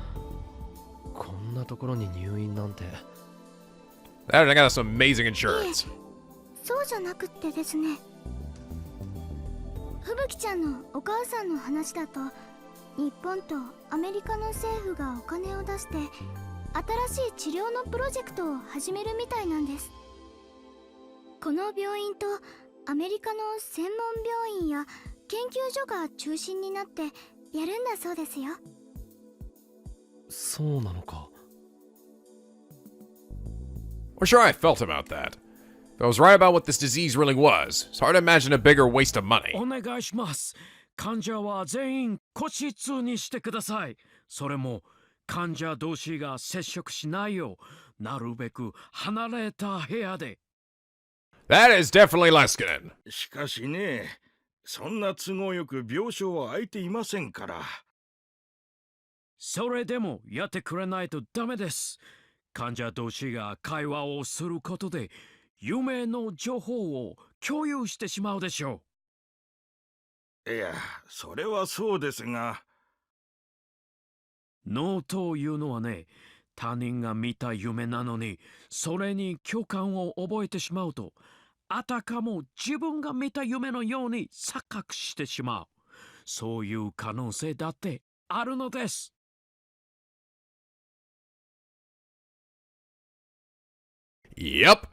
C: こんなところに入院なんて。
A: I got some amazing insurance.
B: そうじゃなくってですね。吹雪ちゃんのお母さんの話だと、日本とアメリカの政府がお金を出して新しい治療のプロジェクトを始めるみたいなんです。この病院とアメリカの専門病院や研究所が中心になってやるんだそうですよ。
C: そうなのか。
A: I'm sure I felt about that. If I was right about what this disease really was, it's hard to imagine a bigger waste of money.
E: お願いします。患者は全員個室にしてください。それも患者同士が接触しないよう、なるべく離れた部屋で。
A: That is definitely Leskinen.
H: しかしね、そんな都合よく病床は空いていませんから。
E: それでもやってくれないとダメです。患者同士が会話をすることで夢の情報を共有してしまうでしょ
H: いや、それはそうですが。
E: 脳というのはね、他人が見た夢なのにそれに共感を覚えてしまうと、あたかも自分が見た夢のように錯覚してしまう。そういう可能性だってあるのです。
A: Yep.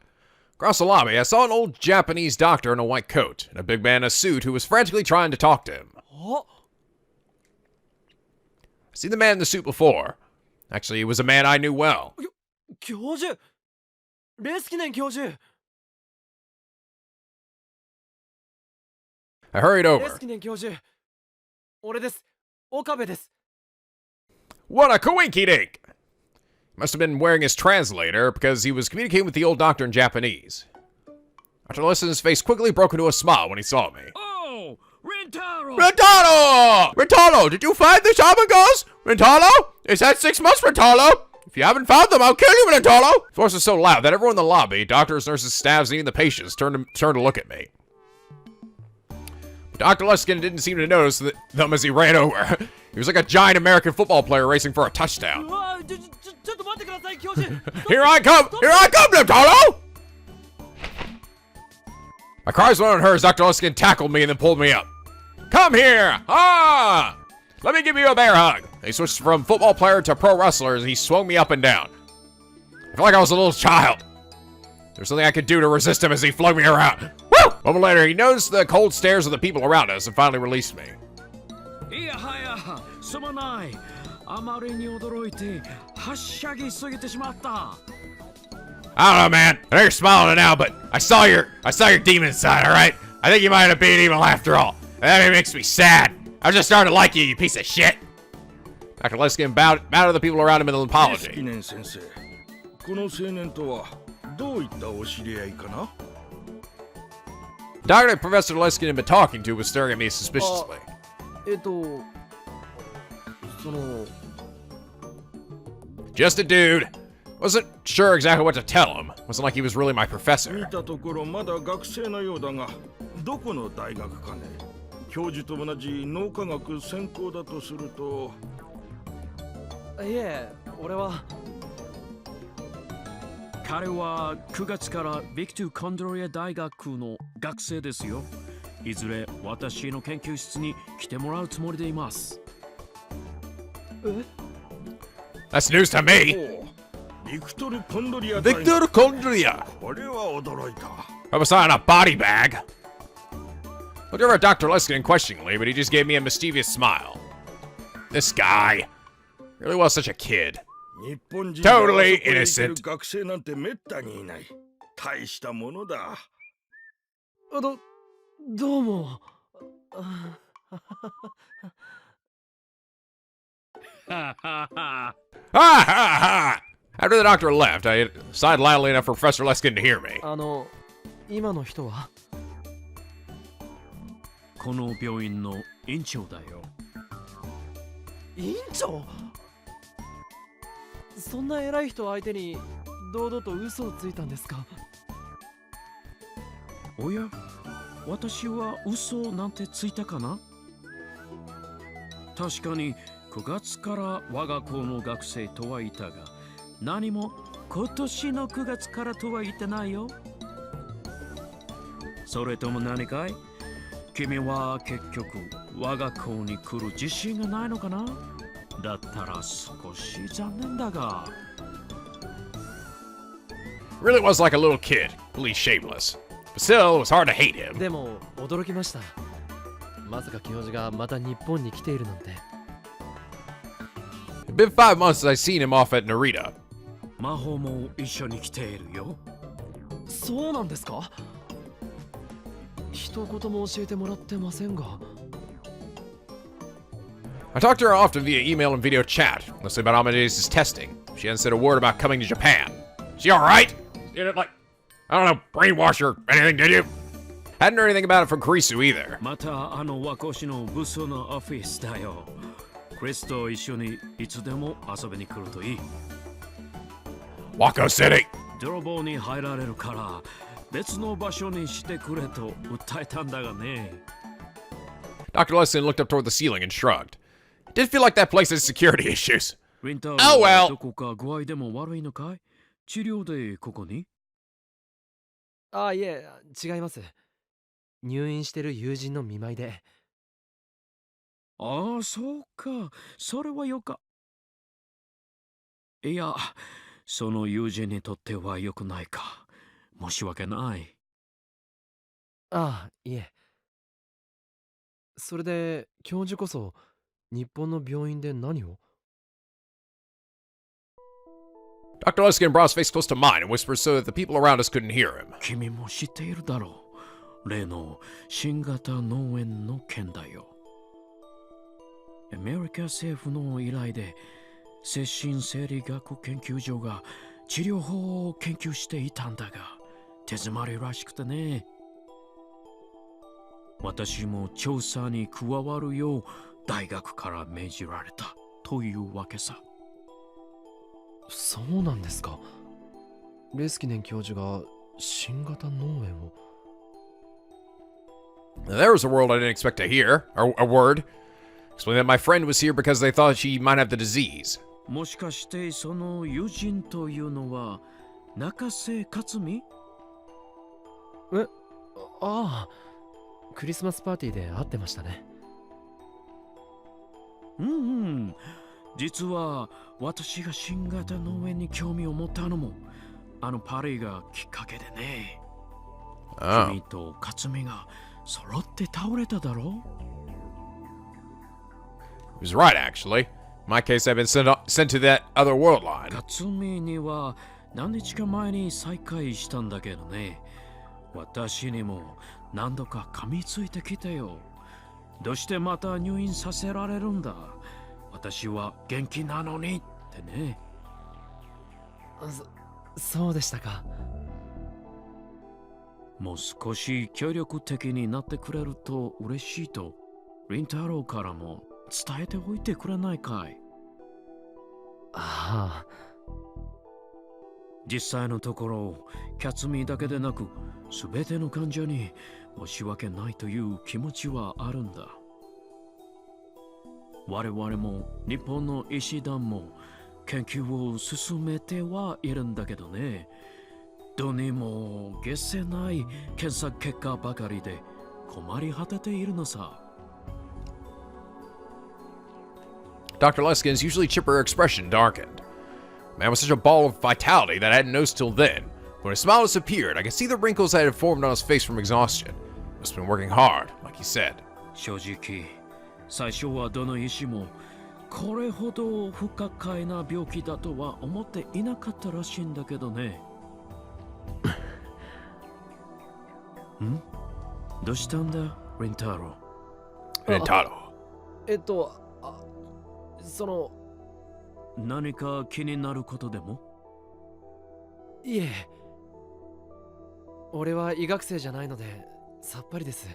A: Across the lobby, I saw an old Japanese doctor in a white coat and a big man in a suit who was frantically trying to talk to him. I've seen the man in the suit before. Actually, he was a man I knew well.
C: 教授レスキネン教授
A: I hurried
C: レ
A: over.
C: スキネン教授俺です岡部です
A: What a coinkydink! He must have been wearing his translator because he was communicating with the old doctor in Japanese. Dr. Leskin's face quickly broke into a smile when he saw me.
E: Oh, Rintaro!
A: Rintaro! Rintaro, did you find the shaman ghosts? Rintaro? It's had 6 months, Rintaro! If you haven't found them, I'll kill you, Rintaro! His voice was so loud that everyone in the lobby, doctors, nurses, staffs, and even the patients, turned to look at me. But Dr. Leskin didn't seem to notice them as he ran over. He was like a giant American football player racing for a touchdown.
C: ちょっと待ってください教授
A: Here I come! Here I come, Rintaro! My cries went unheard as Dr. Leskin tackled me and then pulled me up. Come here! Ah! Let me give you a bear hug. He switched from football player to pro wrestler as he swung me up and down. I felt like I was a little child. There was something I could do to resist him as he flung me around. Woo! A moment later, he noticed the cold stares of the people around us and finally released me.
E: いやはや、すまない。あまりに驚いて、はしゃぎすぎてしまった。
A: I don't know, man. I know you're smiling now, but I saw your demon side, alright? I think you might have been evil after all. And that makes me sad. I was just starting to like you, you piece of shit. Dr. Leskin bowed to the people around him in an apology.
H: レスキネン先生、この青年とはどういったお知り合いかな？
A: The doctor that Professor Leskinen had been talking to was staring at me suspiciously.
C: その
A: Just a dude. Wasn't sure exactly what to tell him. Wasn't like he was really my
H: 見
A: professor.
H: たところまだ学生のようだが、どこの大学かね？教授と同じ脳科学専攻だとすると。
C: いえ俺は
E: 彼は9月からビクトゥコンドリア大学の学生ですよ。いずれ私の研究室に来てもらうつもりでいます。
A: That's news to me.
H: ビクトル・コンドリア
A: Victor Condria.
H: これは驚いた。
A: I was on a body bag. Looked over at Dr. Leskinen questioningly, but he just gave me a mischievous smile. This guy really was such a kid.
H: 日本人
A: Totally
H: があそこへ行ける
A: innocent.
H: 学生なんてめったにいない。大したものだ。
C: どうも
E: ははは。
A: Ha ha ha! After the doctor left, I sighed loudly enough for Professor Leskinen to hear me.
C: 今の人は
E: この病院の院長だよ。
C: 院長そんな偉い人相手に堂々と嘘をついたんですか
E: おや、私は嘘なんてついたかな？確かに9月から我が校の学生とは言ったが、何も今年の9月からとは言ってないよ。それとも何かい？君は結局我が校に来る自信がないのかな？だったら少し残念だが。
A: Really was like a little kid, really shameless. But still, it was hard to hate him.
C: でも驚きましたまさか教授がまた日本に来ているなんて
A: It'd been 5 months since I seen him off at Narita.
E: 魔法も一緒に来ているよ。
C: そうなんですか一言も教えてもらってませんが
A: I talked to her often via email and video chat, mostly about Amadeus' testing. She hadn't said a word about coming to Japan. She alright? You didn't, like, I don't know, brainwash her or anything, did you? Hadn't heard anything about it from Kurisu either.
E: またあの和光市の武装のオフィスだよ。クリスと一緒にいつでも遊びに来るといい。
A: Wako City!
E: 泥棒に入られるから別の場所にしてくれと訴えたんだがね。
A: Dr. Leskinen looked up toward the ceiling and shrugged. It did feel like that place has security issues.
E: リンタ
A: Oh
E: ー
A: well.
E: どこか具合でも悪いのかい？治療でここに？
C: あ、いえ、違います。入院してる友人の見舞いで。
E: ああ、そうか。それはよか。いや、その友人にとっては良くないか。申し訳ない。
C: ああ、いえ。それで、教授こそ、日本の病院で何を？
A: Dr. Leskinen brought his face close to mine and whispered so that the people around us couldn't hear him.
E: 君も知っているだろう。例の新型脳炎の件だよ。アメリカ政府の依頼で精神生理学研究所が治療法を研究していたんだが手詰まりらしくてね。私も調査に加わるよう大学から命じられたというわけさ。
C: そうなんですか。レスキネン教授が新型脳炎を。
A: There was a word I didn't expect to hear, or a word. Explaining that my friend was here because they thought she might have the disease.
E: もしかしてその友人というのは中瀬克美？
C: ああ、クリスマスパーティーで会ってましたね。
E: うんうん。実は私が新型脳炎に興味を持ったのもあのパーティーがきっかけでね。君と克美が揃って倒れただろ
A: He was right, actually. In my case, I've been sent to that other world line.
E: 克美には何日か前に再会したんだけどね。私にも何度か噛みついてきたよ。どうしてまた入院させられるんだ。私は元気なのにってね。
C: そうでしたか。
E: もう少し協力的になってくれると嬉しいとリンタロウからも伝えておいてくれないかい？
C: ああ。
E: 実際のところキャツミだけでなく全ての患者に申し訳ないという気持ちはあるんだ。我々も日本の医師団も研究を進めてはいるんだけどね。どうにも解せない検査結果ばかりで困り果てているのさ。
A: Dr. Leskin's usually chipper expression darkened. Man was such a ball of vitality that I hadn't noticed till then. When his smile disappeared, I could see the wrinkles that had formed on his face from exhaustion. Must have been working hard, like he said.
E: 正直、最初はどの医師もこれほど不可解な病気だとは思っていなかったらしいんだけどね。ん？どうしたんだ、リンタロウ。
A: Rintaro.
C: その、
E: 何か気になることでも？
C: いえ。俺は医学生じゃないので、さっぱりです。
A: I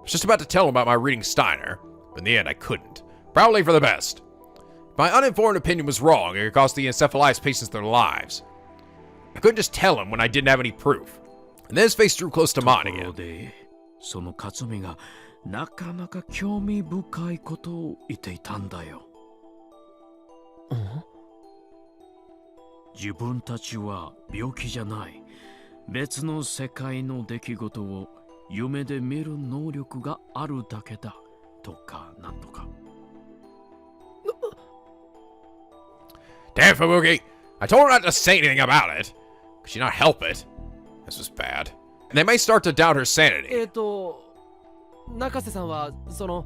A: was just about to tell him about my reading Steiner, but in the end I couldn't. Probably for the best. If my uninformed opinion was wrong, it could cost the encephalitis patients their lives. I couldn't just tell him when I didn't have any proof. And then his face drew close to mine
E: ところ
A: again.
E: で、その克美がなかなか興味深いことを言っていたんだよ。自分たちは病気じゃない。別の世界の出来事を夢で見る能力があるだけだとかなんとか。
A: Damn, Fubuki! I told her not to say anything about it. Could she not help it? This was bad. And they may start to doubt her sanity.
C: 中瀬さんはその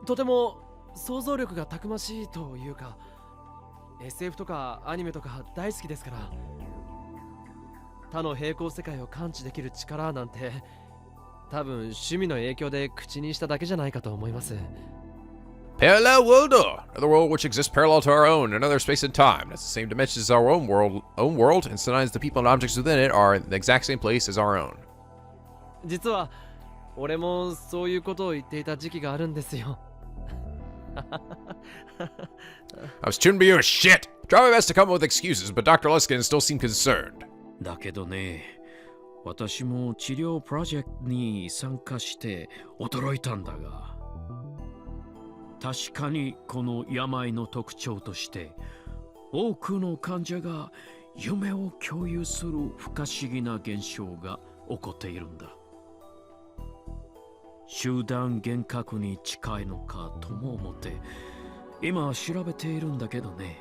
C: とても想像力がたくましいというか SF とかアニメとか大好きですから、他の平行世界を感知できる力なんて多分趣味の影響で口にしただけじゃないかと思います。
A: Parallel world, another world which exists parallel to our own, another space and time. That's the same dimension as our own world, and sometimes the people and objects within it are in the exact same place as our own.
C: 実は俺もそういうことを言っていた時期があるんですよ。
A: I was tuned to be you as shit. Try my best to come up with excuses, but Dr. Leskinen still seemed concerned.
E: だけどね、私も治療プロジェクトに参加して驚いたんだが、確かにこの病の特徴として多くの患者が夢を共有する不可思議な現象が起こっているんだ。集団幻覚に近いのかとも思って今調べているんだけどね。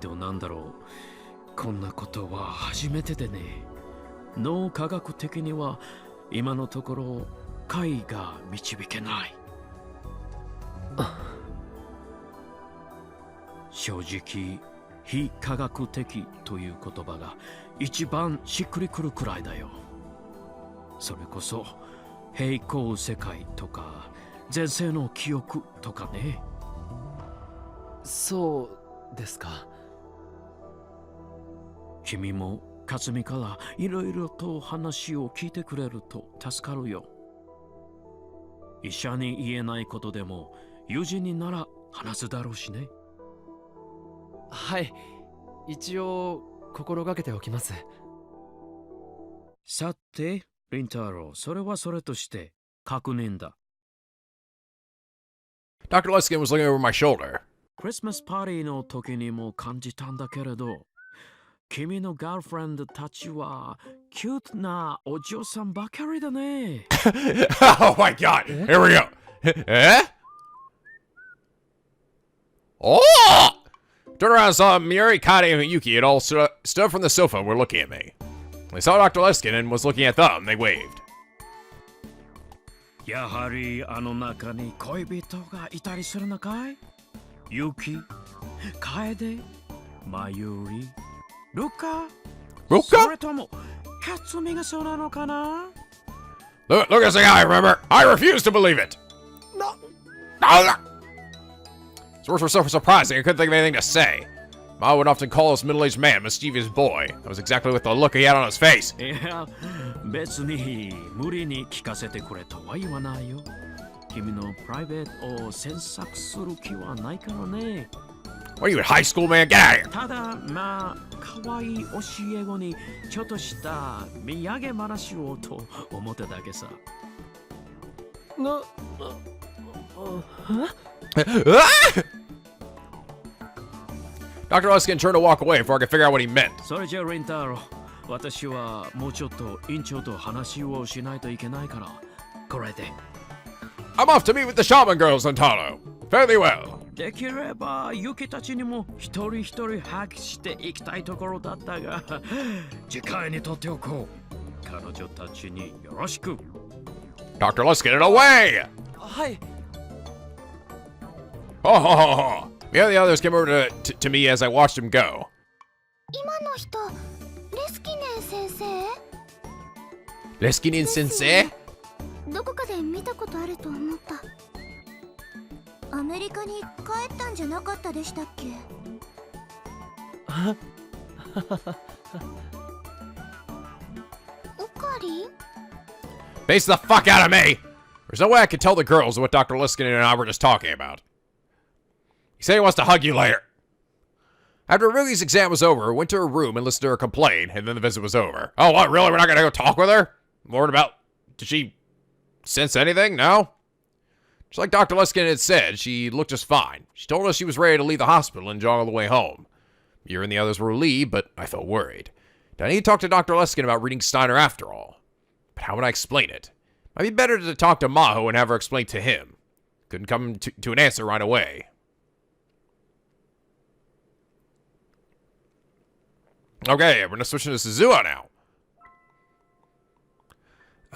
E: でもなんだろう、こんなことは初めてでね。脳科学的には今のところ解が導けない。正直非科学的という言葉が一番しっくりくるくらいだよ。それこそ平行世界とか前世の記憶とかね。
C: そうですか。
E: 君も克美からいろいろと話を聞いてくれると助かるよ。医者に言えないことでも友人になら話すだろうしね。
C: はい、一応心がけておきます。
E: さて、リンタロウ、それはそれとして確認だ。
A: Dr. Leskinen was looking over my shoulder.
E: クリスマスパーティーの時にも感じたんだけれど、君のガールフレンドたちはキュートなお嬢さんばかりだね。
A: Oh my god! Here we go! Eh? Oh! Turned around and saw Miuri, Kade, and Yuki had all stood up from the sofa and were looking at me. They saw Dr. Leskinen and was looking at them. They waved.
E: やはりあの中に恋人がいたりするのかい？ユキ、カエデ、マユリ、ルカ？それともカツミがそうなのかな？
A: Look at this guy, remember? I refuse to believe it! No! His words were so surprising I couldn't think of anything to say. Ma would often call this middle-aged man mischievous boy. That was exactly what the look he had on his face.
E: いや、別に無理に聞かせてくれとは言わないよ。君のプライベートを詮索する気はないからね。
A: What are you in high school, man? Get out of here!
E: ただ、まあ、可愛い教え子にちょっとした土産話をと思っただけさ。
A: Dr. Leskinen turned to walk away before I could figure out what he meant.
E: それじゃリンタロウ、私はもうちょっと院長と話をしないといけないから、これで。
A: I'm off to meet with the shaman girls in Taro. Fare thee well.
E: できればユキたちにも一人一人ハグしていきたいところだったが、次回にとっておこう。彼女たちによろしく。
A: Dr. Leskinen, away!
C: はい。
A: Ho ho ho ho! The others came over to me as I watched him go.
B: 今の人、レスキネン先生
A: Leskinen sensei?
B: どこかで見たことあると思った。アメリカに帰ったんじゃなかったでしたっけ？おかり？
A: Face the fuck out of me! There's no way I could tell the girls what Dr. Leskinen and I were just talking about. He said he wants to hug you later. After Rugi's exam was over, I went to her room and listened to her complain, and then the visit was over. Oh, what? Really? We're not gonna go talk with her? Worried about... Did she sense anything? No? Just like Dr. Leskinen had said, she looked just fine. She told us she was ready to leave the hospital and jog all the way home. Muir and the others were relieved, but I felt worried. Did I need to talk to Dr. Leskinen about reading Steiner after all? But how would I explain it? Might be better to talk to Maho and have her explain to him. Couldn't come to an answer right away. Okay, we're gonna switch to Suzuha now.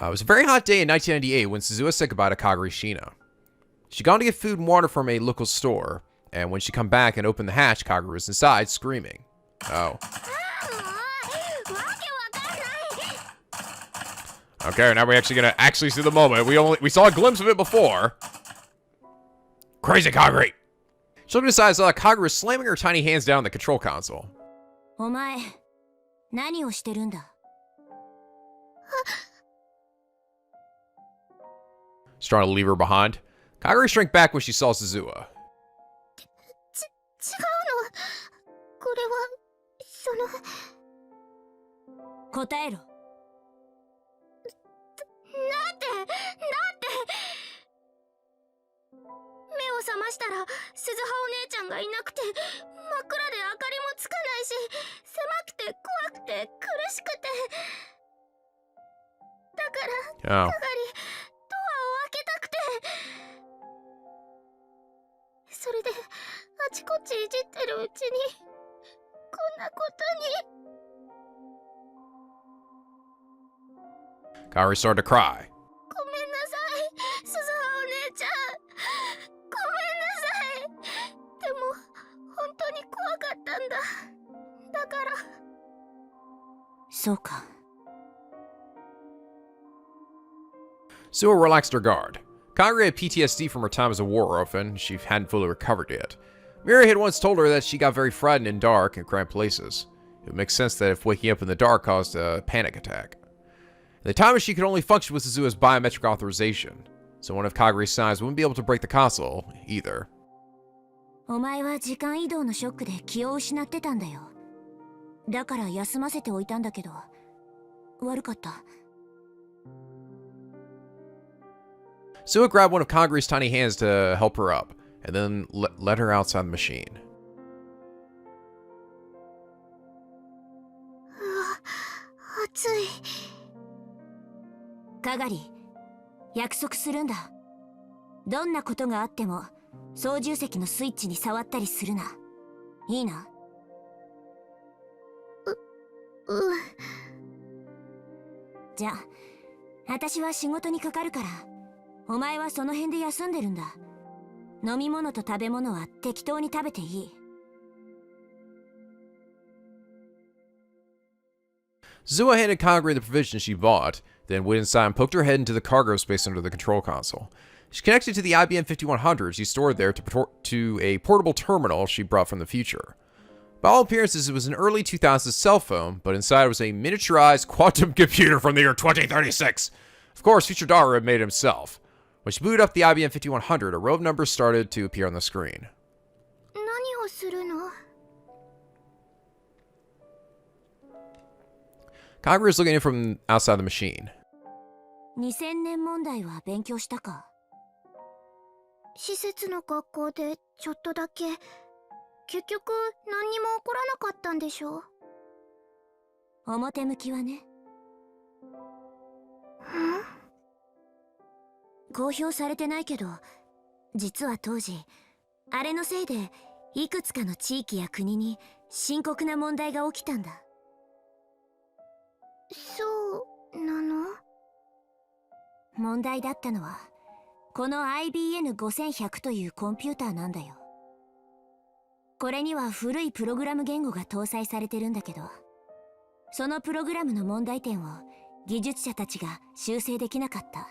A: It was a very hot day in 1998 when Suzuha said goodbye to Kagari Shina. She'd gone to get food and water from a local store, and when she come back and opened the hatch, Kagari was inside, screaming. Oh. Okay, now we're actually gonna see the moment. We saw a glimpse of it before. Crazy Kagura! She looked aside and saw that Kagura was slamming her tiny hands down on the control console.
B: お前、何をしてるんだ?
A: She's trying to leave her behind. Kagura shrank back when she saw Suzuha.
B: 違うの。これは、答えろ。なんて。目を覚ましたら、鈴葉お姉ちゃんがいなくて、真っ暗で明かりもつかないし、狭くて怖くて苦しくて。だから、
A: Oh.
B: かがり、ドアを開けたくて。それで、あちこちいじってるうちに、こんなことに。
A: Kagura started to cry.
B: ごめんなさい、鈴葉お姉ちゃん。ごめんなさい。でも、本当に怖かったんだ。だから。そうか。
A: Suzuha relaxed her guard. Kagura had PTSD from her time as a war orphan. She hadn't fully recovered yet. Miri had once told her that she got very frightened in dark and cramped places. It would make sense that if waking up in the dark caused a panic attack. At the time, she could only function with Suzuha's biometric authorization, so one of Kagura's signs wouldn't be able to break the console, either.
B: お前は時間移動のショックで気を失ってたんだよ。だから休ませておいたんだけど、悪かった。
A: Suzuha grabbed one of Kagura's tiny hands to help her up, and then led her outside the machine.
B: 暑い。かがり、約束するんだ。どんなことがあっても操縦席のスイッチに触ったりするな。いいな。じゃあ、私は仕事にかかるから、お前はその辺で休んでるんだ。飲み物と食べ物は適当に食べていい。
A: Suzuha handed Kagura the provisions she bought, then went inside and poked her head into the cargo space under the control console. She connected to the IBM 5100 she stored there to a portable terminal she brought from the future. By all appearances, it was an early 2000s cell phone, but inside was a miniaturized quantum computer from the year 2036. Of course, future Dara had made it himself. When she booted up the IBM 5100, a row of numbers started to appear on the screen.
B: 何をするの?
A: Kagura is looking in from outside the machine.
B: 2000年問題は勉強したか? 施設の学校でちょっとだけ。結局何にも起こらなかったんでしょ? 表向きはね。公表されてないけど、実は当時あれのせいでいくつかの地域や国に深刻な問題が起きたんだ。そうなの？問題だったのはこの IBN5100 というコンピューターなんだよ。これには古いプログラム言語が搭載されてるんだけど、そのプログラムの問題点を技術者たちが修正できなかった。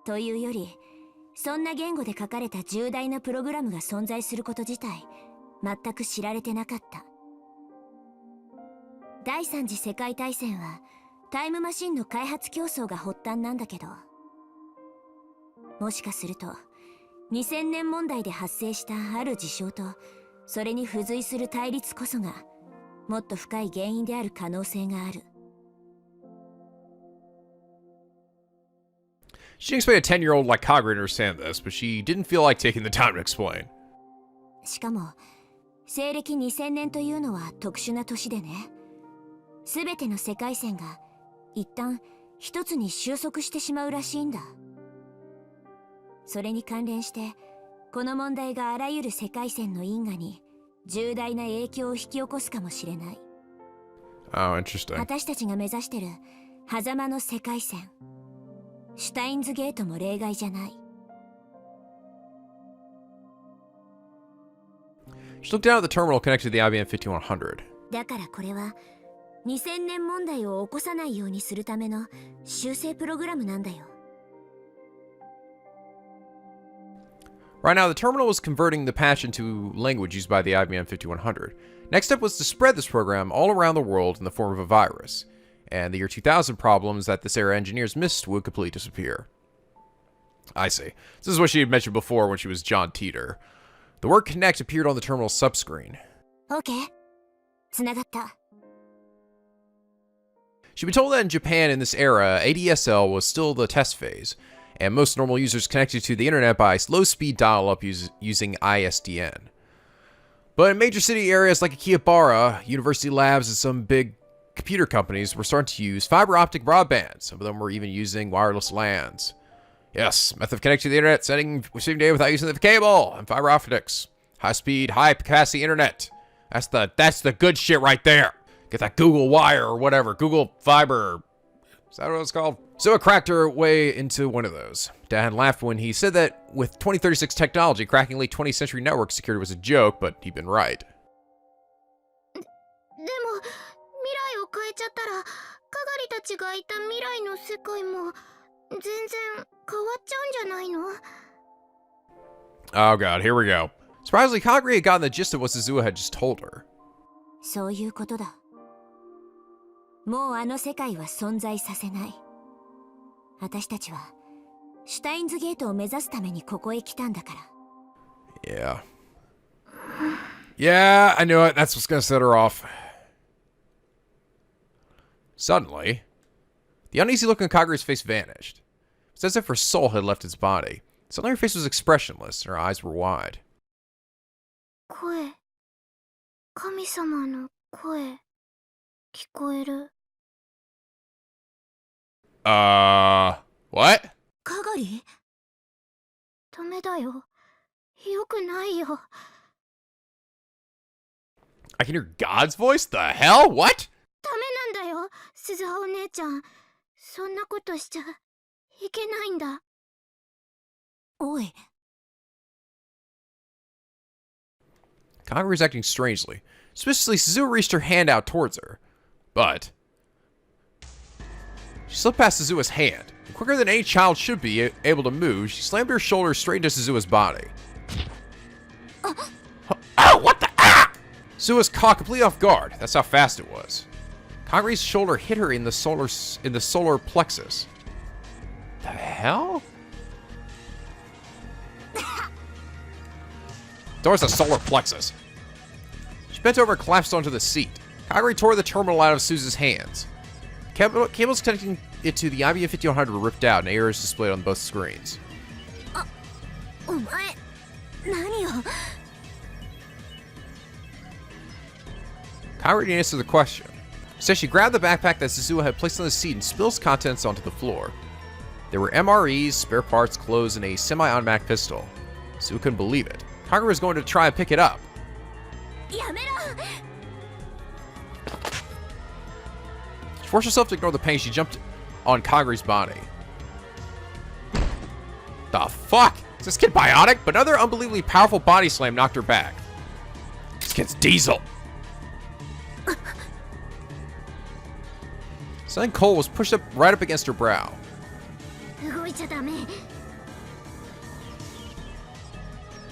B: というより、そんな言語で書かれた重大なプログラムが存在すること自体全く知られてなかった。第三次世界大戦はタイムマシンの開発競争が発端なんだけど、もしかすると2000年問題で発生したある事象とそれに付随する対立こそがもっと深い原因である可能性がある。
A: She didn't expect a 10-year-old like Kagura to understand this, but she didn't feel like taking the time to explain.
B: しかも西暦2000年というのは特殊な年でね、すべての世界線が一旦一つに収束してしまうらしいんだ。それに関連してこの問題があらゆる世界線の因果に重大な影響を引き起こすかもしれない。
A: Oh, interesting.
B: 私たちが目指してる狭間の世界線、シュタインズゲートも例外じゃない。
A: She looked down at the terminal connected to the IBM 5100.
B: だからこれは2000年問題を起こさないようにするための修正プログラムなんだよ。
A: Right now, the terminal was converting the patch into language used by the IBM 5100. Next step was to spread this program all around the world in the form of a virus, and the year 2000 problems that this era engineers missed would completely disappear. I see. This is what she had mentioned before when she was John Teeter. The word connect appeared on the terminal subscreen.
B: OK つながった
A: She'd been told that in Japan in this era, ADSL was still the test phase, and most normal users connected to the internet by slow-speed dial-up using ISDN. But in major city areas like Akihabara, university labs and some big computer companies were starting to use fiber optic broadband. Some of them were even using wireless LANs. Yes, method of connecting to the internet, receiving data without using the cable, and fiber optics. High-speed, high-capacity internet. That's the good shit right there. Get that Google Wire or whatever, Google Fiber. Is that what it's called? So it cracked her way into one of those. Dad laughed when he said that with 2036 technology, cracking late 20th century network security was a joke, but he'd been right.
B: でも未来を変えちゃったらかがりたちがいた未来の世界も全然変わっちゃうんじゃないの
A: Oh god, here we go. Surprisingly, Kagari had gotten the gist of what Suzuha had just told her.
B: そういうことだもうあの世界は存在させない私たちはシュタインズゲートを目指すためにここへ来たんだから
A: Yeah, I knew it. That's what's gonna set her off. Suddenly, the uneasy look on Kagari's face vanished. It's as if her soul had left its body. Suddenly her face was expressionless and her eyes were wide.
B: 声神様の声聞こえる
A: What?
B: かがりダメだよよくないよ
A: I can hear God's voice? The hell? What?
B: ダメなんだよ鈴葉お姉ちゃんそんなことしちゃいけないんだおい
A: Kagari was acting strangely. Suspiciously, Suzuha reached her hand out towards her. But she slipped past Suzuha's hand. And quicker than any child should be able to move, she slammed her shoulder straight into Suzuha's body. Oh, what the? Ah! Suzuha was caught completely off guard. That's how fast it was. Kagari's shoulder hit her in the solar plexus. The hell? Towards the solar plexus. She bent over and collapsed onto the seat. Kagari tore the terminal out of Suzu's hands. Cables connecting it to the IBM 5100 were ripped out and errors displayed on both screens.
B: お前何を
A: Kagari didn't answer the question. Instead, she grabbed the backpack that Suzuha had placed on the seat and spilled its contents onto the floor. There were MREs, spare parts, clothes, and a semi-automatic pistol. Suzuha couldn't believe it. Kagari was going to try and pick it up.
B: やめろ
A: She forced herself to ignore the pain. She jumped on Kagari's body. The fuck? Is this kid bionic? But another unbelievably powerful body slam knocked her back. This kid's diesel. Something cold was pushed up right up against her brow.
B: 動いちゃダメ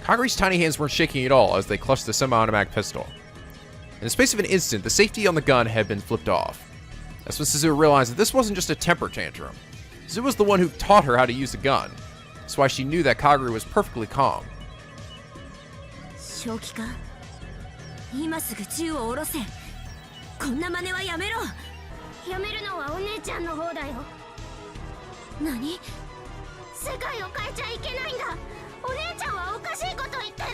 A: Kagari's tiny hands weren't shaking at all as they clutched the semi-automatic pistol. In the space of an instant, the safety on the gun had been flipped off. That's when Suzuha realized that this wasn't just a temper tantrum. Suzuha was the one who taught her how to use the gun. That's why she knew that Kagari was perfectly calm.
B: 正気か今すぐ銃を下ろせこんな真似はやめろやめるのはお姉ちゃんの方だよ何世界を変えちゃいけないんだお姉ちゃんはおかしいこと言ってる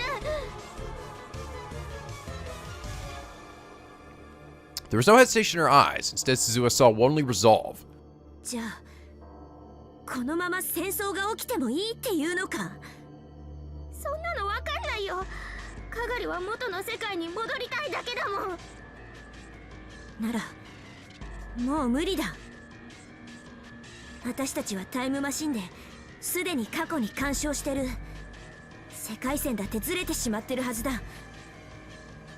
A: There was no hesitation in her eyes. Instead, Suzuha saw only resolve.
B: じゃあこのまま戦争が起きてもいいっていうのかそんなのわかんないよかがりは元の世界に戻りたいだけだもんならもう無理だ私たちはタイムマシンですでに過去に干渉してる世界線だってずれてしまってるはずだ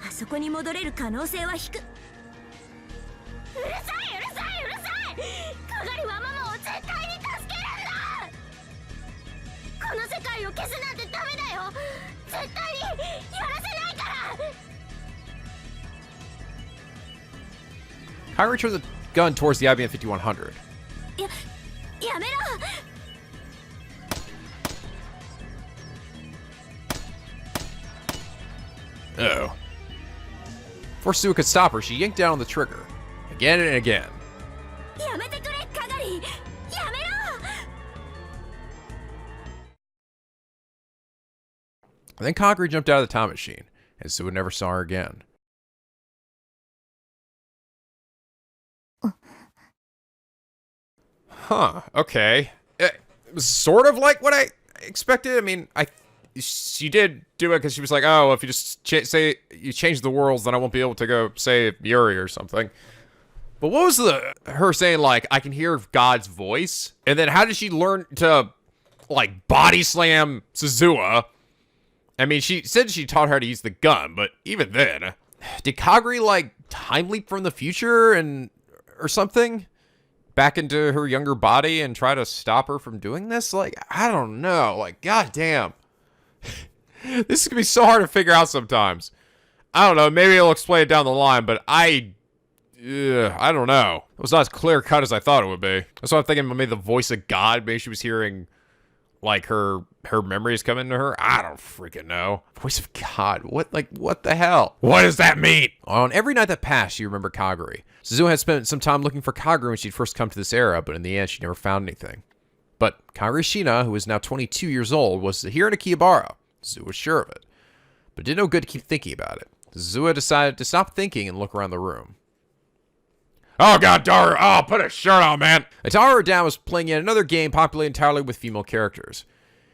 B: あそこに戻れる可能性は低くうるさいうるさいうるさいかがりはママを絶対に助けるんだこの世界を消すなんてダメだよ
A: Kagari turns the gun towards the IBM 5100.
B: やめろ
A: Uh-oh. Before Suzuha could stop her, she yanked down on the trigger. Again and again.
B: やめてくれカガリやめろ
A: And then Kagari jumped out of the time machine, and Suzuha never saw her again. Huh, okay. It was sort of like what I expected. I mean, she did do it because she was like, oh, if you just say you change the worlds, then I won't be able to go save Yuri or something. But what was her saying, like, I can hear God's voice? And then how did she learn to, like, body slam Suzuha? I mean, she said she taught her how to use the gun, but even then, did Kagari, like, time leap from the future or something? Back into her younger body and try to stop her from doing this? Like, I don't know. Like, goddamn. This is gonna be so hard to figure out sometimes. I don't know. Maybe it'll explain it down the line, but I don't know. It was not as clear cut as I thought it would be. That's why I'm thinking maybe the voice of God. Maybe she was hearing, like, her memories coming to her. I don't freaking know. Voice of God. What the hell? What does that mean? On every night that passed, she remembered Kagari. Suzuha had spent some time looking for Kagari when she'd first come to this era, but in the end, she never found anything. But Kagari Shina, who is now 22 years old, was here in Akihabara. Suzuha was sure of it. But it did no good to keep thinking about it. Suzuha decided to stop thinking and look around the room. Oh, God, Daru! Oh, put a shirt on, man! Rintaro Okabe was playing yet another game populated entirely with female characters.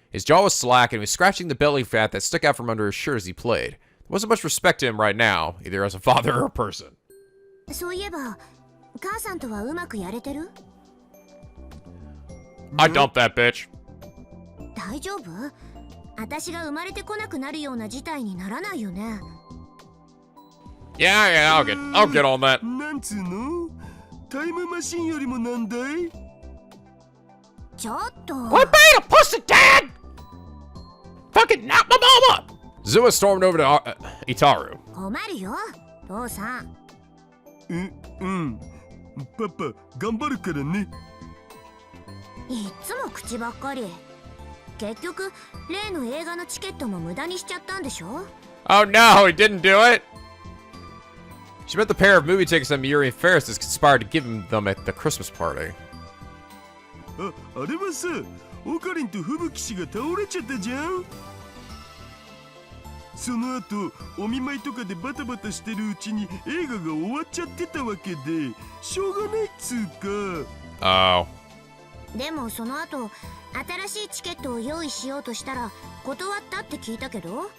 A: His jaw was slack, and he was scratching the belly fat that stuck out from under his shirt as he played. There wasn't much respect to him right now, either as a father or a person.
B: そういえば母さんとはうまくやれてる
A: I dumped that bitch.
B: 大丈夫私が生まれてこなくなるような事態にならないよね
A: Yeah, I'll get on that.
I: なんつうのタイムマシンよりもなんだい
B: ちょっと
F: We're being a pussy, Dad! Fucking not my mama!
A: Suzuha stormed over to Itaru.
B: 困るよ父さん
I: うんパパ頑張るからね
B: いっつも口ばっかり結局例の映画のチケットも無駄にしちゃったんでしょ
A: Oh no, he didn't do it! She bet the pair of movie tickets that Miuri and Ferris has conspired to give them at the Christmas party.
I: あれはさオカリンと吹雪氏が倒れちゃったじゃんその後お見舞いとかでバタバタしてるうちに映画が終わっちゃってたわけでしょうがないっつうか
A: Oh.
B: でもその後新しいチケットを用意しようとしたら断ったって聞いたけど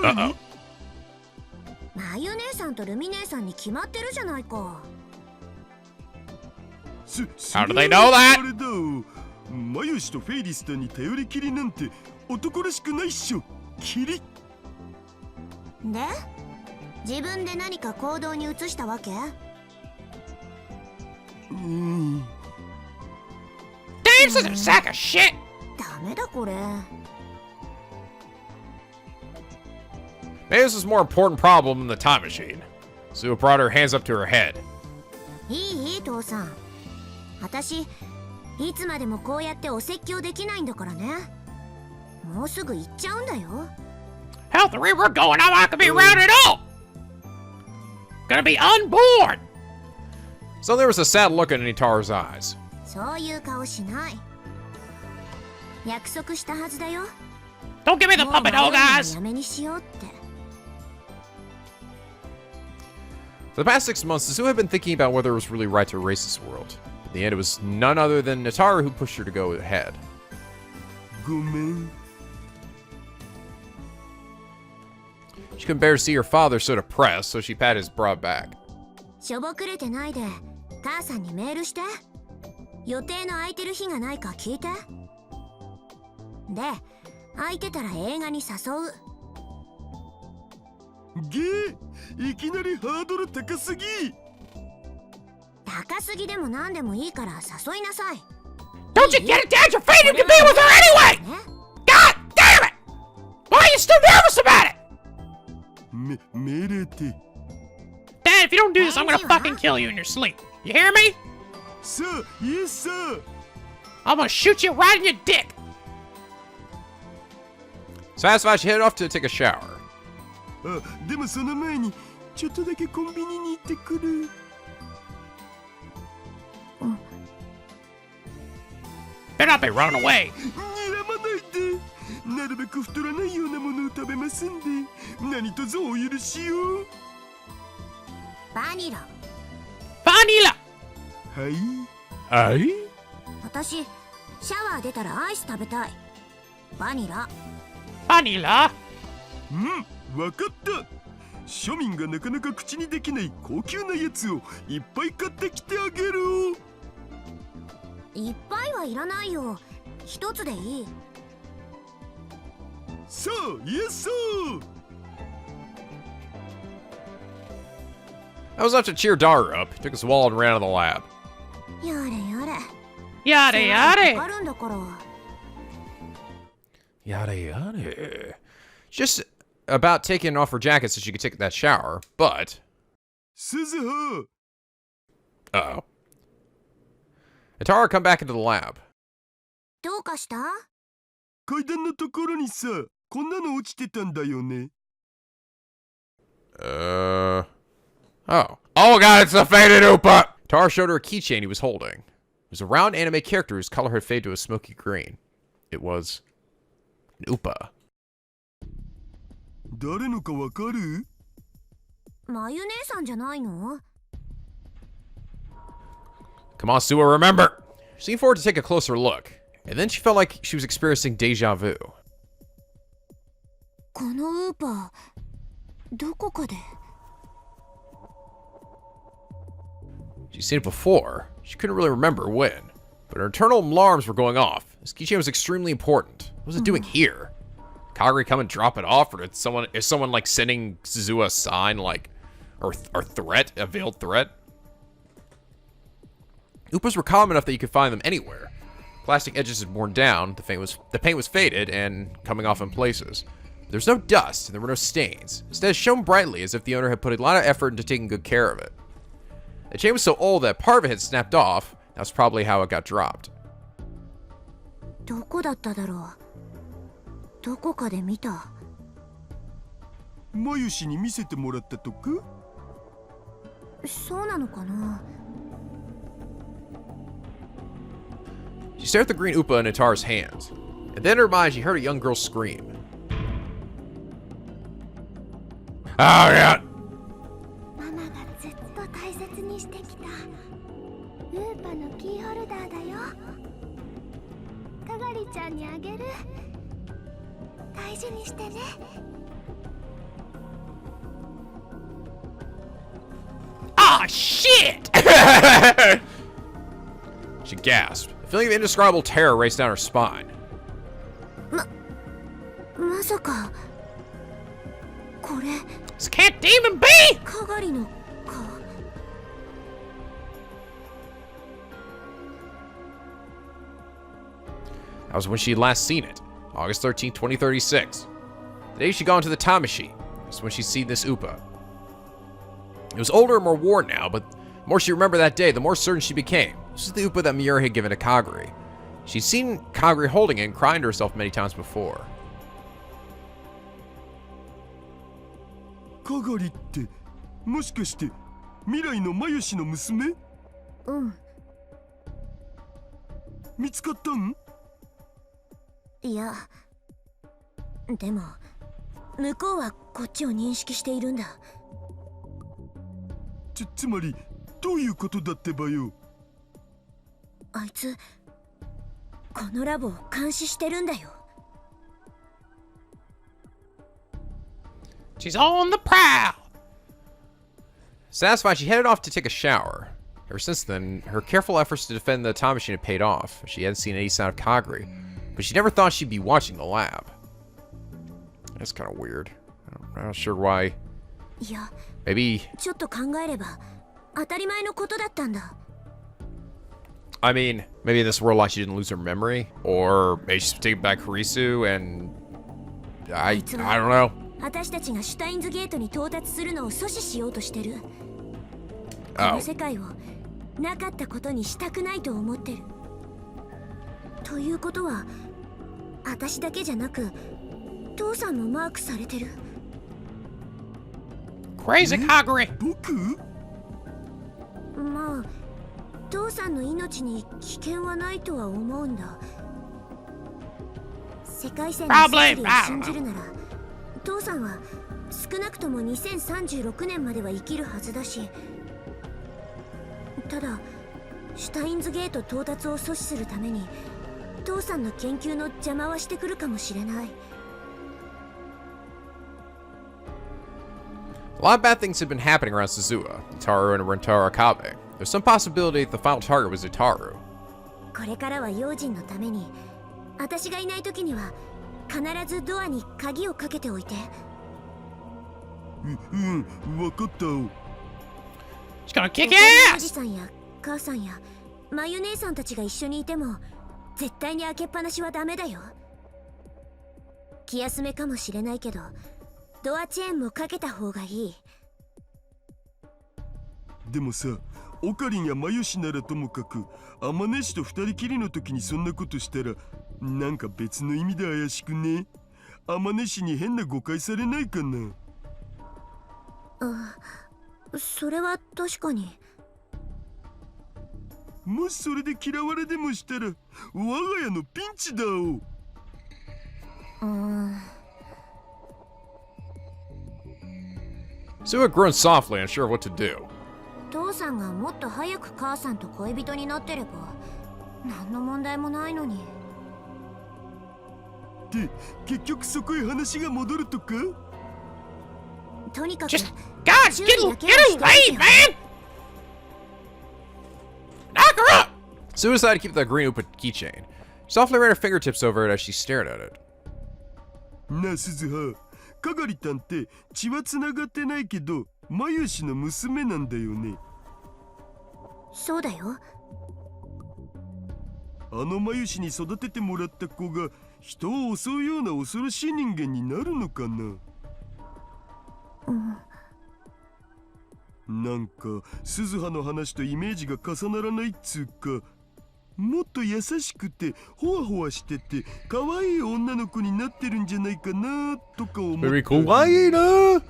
I: 誰
B: まゆ姉さんとルミ姉さんに決まってるじゃないか
A: How do they know that?
I: あれだマユシとフェイリスタに頼りきりなんて男らしくないっしょキリ
B: で自分で何か行動に移したわけ
F: Dave's such a sack of shit!
B: ダメだこれ
A: Maybe this is a more important problem than the time machine. Suzuha brought her hands up to her head.
B: いい父さん私いつまでもこうやってお説教できないんだからねもうすぐ行っちゃうんだよ
F: Hell, the way we're going, I'm not gonna be around at all! Gonna be on board!
A: So there was a sad look in Itaru's eyes.
B: そういう顔しない約束したはずだよ
F: Don't give me the
B: もう
F: puppet
B: 会えるの
F: guys!
B: やめにしようって
A: For the past 6 months, Suzuha had been thinking about whether it was really right to erase this world. In the end, it was none other than Itaru who pushed her to go ahead.
I: ごめん
A: She couldn't bear to see her father so depressed, so she patted his broad back.
B: しょぼくれてないで母さんにメールして予定の空いてる日がないか聞いてで空いてたら映画に誘う
I: ゲーいきなりハードル高すぎ
B: 高すぎでも何でもいいから誘いなさい
F: Don't you get it, Dad? You're afraid you can be with her anyway!
B: ね
F: God damn it! Why are you still nervous about it?
I: 命令って
F: Dad, if you don't do this, I'm gonna fucking kill you in your sleep. You hear me?
I: Sir, yes, sir.
F: I'm gonna shoot you right in your dick.
A: Satisfied, she headed off to take a shower.
I: あ、でもその前にちょっとだけコンビニに行ってくる。
F: Better not be running away.
I: 睨まないで。なるべく太らないようなものを食べますんで、何卒お許しを。
B: バニラ。
F: バニラ。
I: はい。
A: はい。
B: 私、シャワー出たらアイス食べたい。バニラ。
F: バニラ。
I: うん、わかった。庶民がなかなか口にできない高級なやつをいっぱい買ってきてあげる。
B: いっぱいはいらないよ。一つでいい。
I: そう、イエスそう。
A: I was left to cheer Daru up. He took his wallet and ran out of the lab.
B: やれやれ。
F: やれやれ。
B: かかるんだから。
A: Yada yada. Just about taking off her jacket so she could take that shower, but...
I: Suzuha!
A: Uh-oh. Rintaro come back into the lab.
B: どうかした？
I: 階段のところにさ、こんなの落ちてたんだよね。
A: Oh. Oh god, it's the faded Upa! Tara showed her a keychain he was holding. It was a round anime character whose color had faded to a smoky green. It was... an Upa.
I: 誰のかわかる？
B: まゆ姉さんじゃないの？
A: Come on, Suzuha, remember! She leaned forward to take a closer look, and then she felt like she was experiencing deja vu.
B: このウーパー、どこかで。
A: She'd seen it before. She couldn't really remember when. But her internal alarms were going off. This keychain was extremely important. What was it doing here? Kagari come and drop it off? Or is someone like sending Suzuha a sign like, or threat, a veiled threat? Upas were common enough that you could find them anywhere. Plastic edges had worn down, the paint was faded and coming off in places. There was no dust, and there were no stains. Instead, it shone brightly as if the owner had put a lot of effort into taking good care of it. The chain was so old that part of it had snapped off. That's probably how it got dropped.
B: どこだっただろう。どこかで見た。
I: マユシに見せてもらったとか？
B: そうなのかな。
A: She stared at the green Upa in Rintara's hands, and then in her mind she heard a young girl scream. Oh yeah!
B: ママがずっと大切にしてきたウーパのキーホルダーだよ。かがりちゃんにあげる。大事にしてね。
F: Ah, shit!
A: She gasped. A feeling of indescribable terror raced down her spine.
B: まさかこれ
F: This can't demon be!
B: かがりのか。
A: That was when she had last seen it. August 13th, 2036. The day she'd gone to the time machine. That's when she'd seen this Upa. It was older and more worn now, but the more she remembered that day, the more certain she became. This was the Upa that Miura had given to Kagari. She'd seen Kagari holding it and crying to herself many times before.
I: かがりってもしかして未来のマユシの娘？
B: うん。
I: 見つかったん？
B: いや、でも向こうはこっちを認識しているんだ。
I: つまりどういうことだってばよ。
B: あいつこのラボを監視してるんだよ。
F: She's on the prowl!
A: Satisfied, she headed off to take a shower. Ever since then, her careful efforts to defend the time machine had paid off. She hadn't seen any sign of Kagari, but she never thought she'd be watching the lab. That's kind of weird. I'm not sure why.
B: いや、
A: Maybe...
B: ちょっと考えれば当たり前のことだったんだ。
A: I mean, maybe in this world like she didn't lose her memory, or maybe she's taking back Kurisu and... I don't know.
B: 私たちがシュタインズゲートに到達するのを阻止しようとしてる。この世界をなかったことにしたくないと思ってる。ということは私だけじゃなく父さんもマークされてる。
F: Crazy Kagure.
I: 僕？
B: まあ父さんの命に危険はないとは思うんだ。世界線の真理を信じるなら父さんは少なくとも2036年までは生きるはずだし、ただシュタインズゲート到達を阻止するために父さんの研究の邪魔はしてくるかもしれない。
A: A lot of bad things had been happening around Suzuha, Itaru, and Rintaro Okabe. There's some possibility that the final target was Itaru.
B: これからは用心のために私がいない時には必ずドアに鍵をかけておいて。
I: わかったよ。
F: She's gonna kick
B: お
F: your
B: じ
F: ass.
B: さんや母さんやまゆ姉さんたちが一緒にいても絶対に開けっぱなしはダメだよ。気休めかもしれないけどドアチェーンもかけた方がいい。
I: でもさ、オカリンやマユシならともかく、アマネシと二人きりの時にそんなことしたらなんか別の意味で怪しくね？アマネシに変な誤解されないかな？
B: あ、それは確かに。
I: もしそれで嫌われでもしたら我が家のピンチだお。
A: Suzuha had grown softly, unsure of what to do.
B: 父さんがもっと早く母さんと恋人になってれば何の問題もないのに。
I: で、結局そこへ話が戻るとか？
B: とにかく
F: Just, God,
B: 修
F: get
B: 理だけ
F: get
B: は
F: her
B: しておい
F: laid,
B: てよ。
F: man. Knock her up.
A: Suzuha decided to keep the green Upa keychain. She softly ran her fingertips over it as she stared at it.
I: なあ鈴葉、かがりたんって血はつながってないけどマユシの娘なんだよね。
B: そうだよ。
I: あのマユシに育ててもらった子が人を襲うような恐ろしい人間になるのかな？なんか鈴葉の話とイメージが重ならないっつうか、もっと優しくてほわほわしてて可愛い女の子になってるんじゃないかなとか思った。
A: Very kawaii na.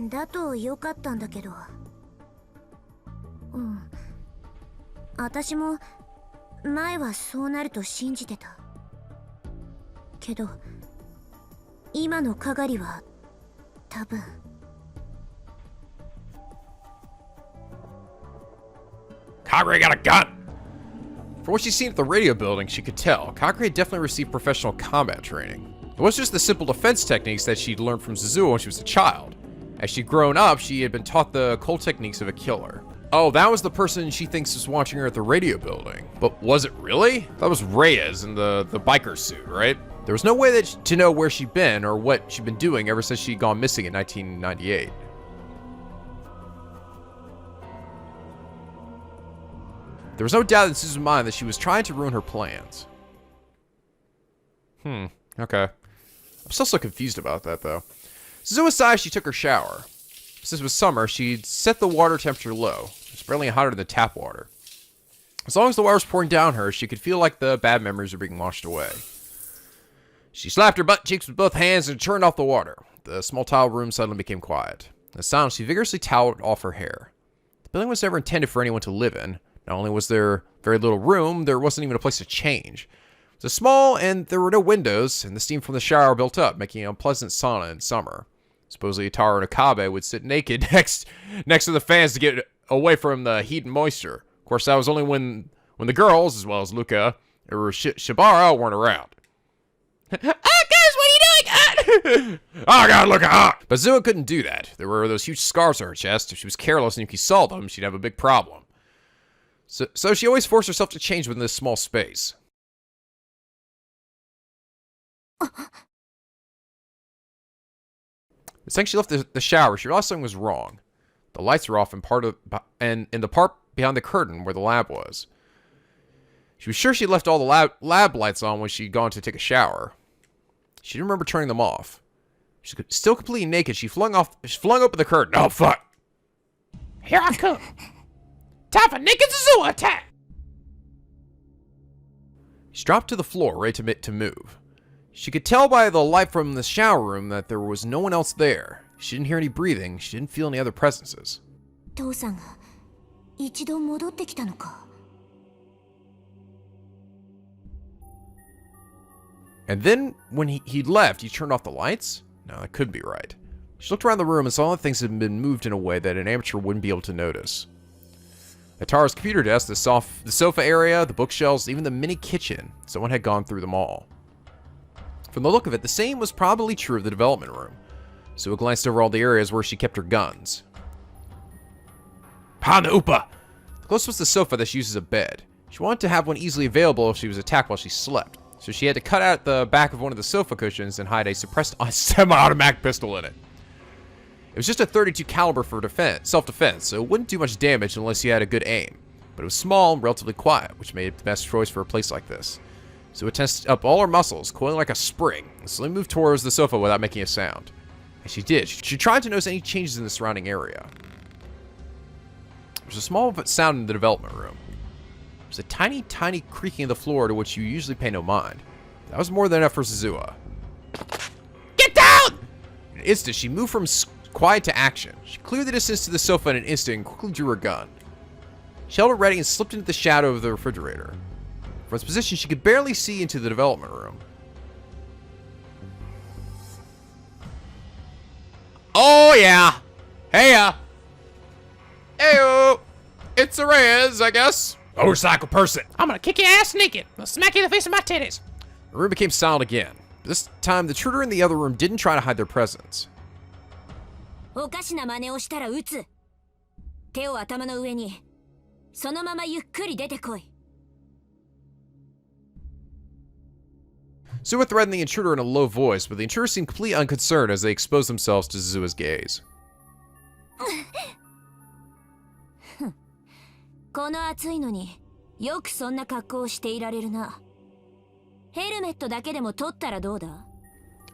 B: だとよかったんだけど。私も前はそうなると信じてたけど、今のかがりは多分。
F: Kagure got a gun.
A: From what she'd seen at the radio building, she could tell Kagure had definitely received professional combat training. It wasn't just the simple defense techniques that she'd learned from Suzuha when she was a child. As she'd grown up, she had been taught the cold techniques of a killer. Oh, that was the person she thinks was watching her at the radio building. But was it really? That was Reyes in the biker suit, right? There was no way to know where she'd been or what she'd been doing ever since she'd gone missing in 1998. There was no doubt in Suzuha's mind that she was trying to ruin her plans. Okay. I'm still so confused about that, though. Suzuha sighed as she took her shower. Since it was summer, she'd set the water temperature low. It was barely hotter than tap water. As long as the water was pouring down her, she could feel like the bad memories were being washed away. She slapped her butt cheeks with both hands and turned off the water. The small tile room suddenly became quiet. In the silence, she vigorously toweled off her hair. The building was never intended for anyone to live in. Not only was there very little room, there wasn't even a place to change. It was small, and there were no windows, and the steam from the shower built up, making an unpleasant sauna in summer. Supposedly, Rintaro Okabe would sit naked next to the fans to get away from the heat and moisture. Of course, that was only when the girls, as well as Luca or Shibara, weren't around.
F: Oh, guys, what are you doing?
A: Oh god, look hot! But Suzuha couldn't do that. There were those huge scars on her chest. If she was careless and Yuki saw them, she'd have a big problem. So she always forced herself to change within this small space. The second she left the shower, she realized something was wrong. The lights were off in the part behind the curtain where the lab was. She was sure she'd left all the lab lights on when she'd gone to take a shower. She didn't remember turning them off. She was still completely naked. She flung open the curtain. Oh fuck!
F: Here I come. Time for Nick and Suzuha attack.
A: She dropped to the floor, ready to move. She could tell by the light from the shower room that there was no one else there. She didn't hear any breathing. She didn't feel any other presences.
B: 父さんが一度戻ってきたのか。
A: And then, when he left, he turned off the lights? No, that couldn't be right. She looked around the room and saw that things had been moved in a way that an amateur wouldn't be able to notice. Atara's computer desk, the sofa area, the bookshelves, even the mini kitchen. Someone had gone through them all. From the look of it, the same was probably true of the development room. Suzuha glanced over all the areas where she kept her guns. Panaupa! The closest was the sofa that she used as a bed. She wanted to have one easily available if she was attacked while she slept. So she had to cut out the back of one of the sofa cushions and hide a suppressed semi-automatic pistol in it. It was just a .32 caliber for self-defense, so it wouldn't do much damage unless you had a good aim. But it was small and relatively quiet, which made it the best choice for a place like this. So it tensed up all her muscles, coiling like a spring, and slowly moved towards the sofa without making a sound. And she did. She tried to notice any changes in the surrounding area. There was a small sound in the development room. There was a tiny, tiny creaking of the floor to which you usually pay no mind. That was more than enough for Suzuha.
F: Get down!
A: In an instant, she moved from quiet to action. She cleared the distance to the sofa in an instant and quickly drew her gun. She held it ready and slipped into the shadow of the refrigerator. From its position, she could barely see into the development room.
F: Oh yeah. Heya. Heyo. It's a Reyes, I guess.
A: Motorcycle person.
F: I'm gonna kick your ass naked. I'll smack you in the face with my titties.
A: The room became silent again. This time, the intruder in the other room didn't try to hide their presence.
B: おかしな真似をしたら撃つ。手を頭の上に。そのままゆっくり出てこい。
A: Suzuha threatened the intruder in a low voice, but the intruder seemed completely unconcerned as they exposed themselves to Suzuha's gaze.
B: この暑いのによくそんな格好をしていられるな。ヘルメットだけでも取ったらどうだ?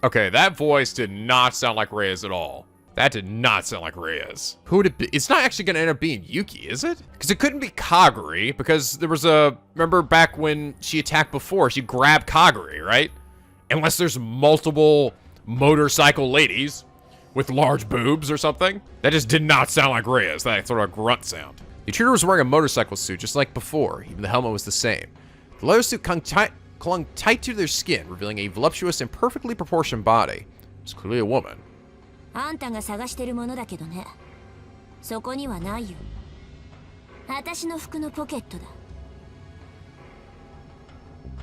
A: Okay, that voice did not sound like Reyes at all. That did not sound like Reyes. Who would it be? It's not actually going to end up being Yuki, is it? Because it couldn't be Kaguri, because there was a... Remember back when she attacked before, she grabbed Kaguri, right? Unless there's multiple motorcycle ladies with large boobs or something. That just did not sound like Reyes, that sort of grunt sound. The intruder was wearing a motorcycle suit just like before, even the helmet was the same. The leather suit clung tight to their skin, revealing a voluptuous and perfectly proportioned body. It was clearly a woman.
B: あんたが探してるものだけどね。そこにはないよ。私の服のポケットだ。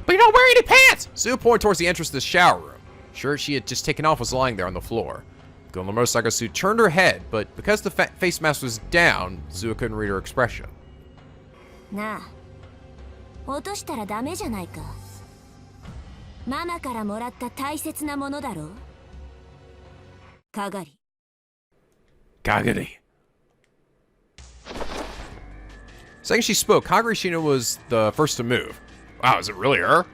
F: But you don't wear any pants!
A: Suzuha pointed towards the entrance to the shower room. Shirt she had just taken off was lying there on the floor. The girl in the motorcycle suit turned her head, but because the face mask was down, Suzuha couldn't read her expression.
B: なあ、落としたらダメじゃないか。ママからもらった大切なものだろ。Kagari.
A: Kagari. Second she spoke, Kagari Shino was the first to move. Wow, is it really her?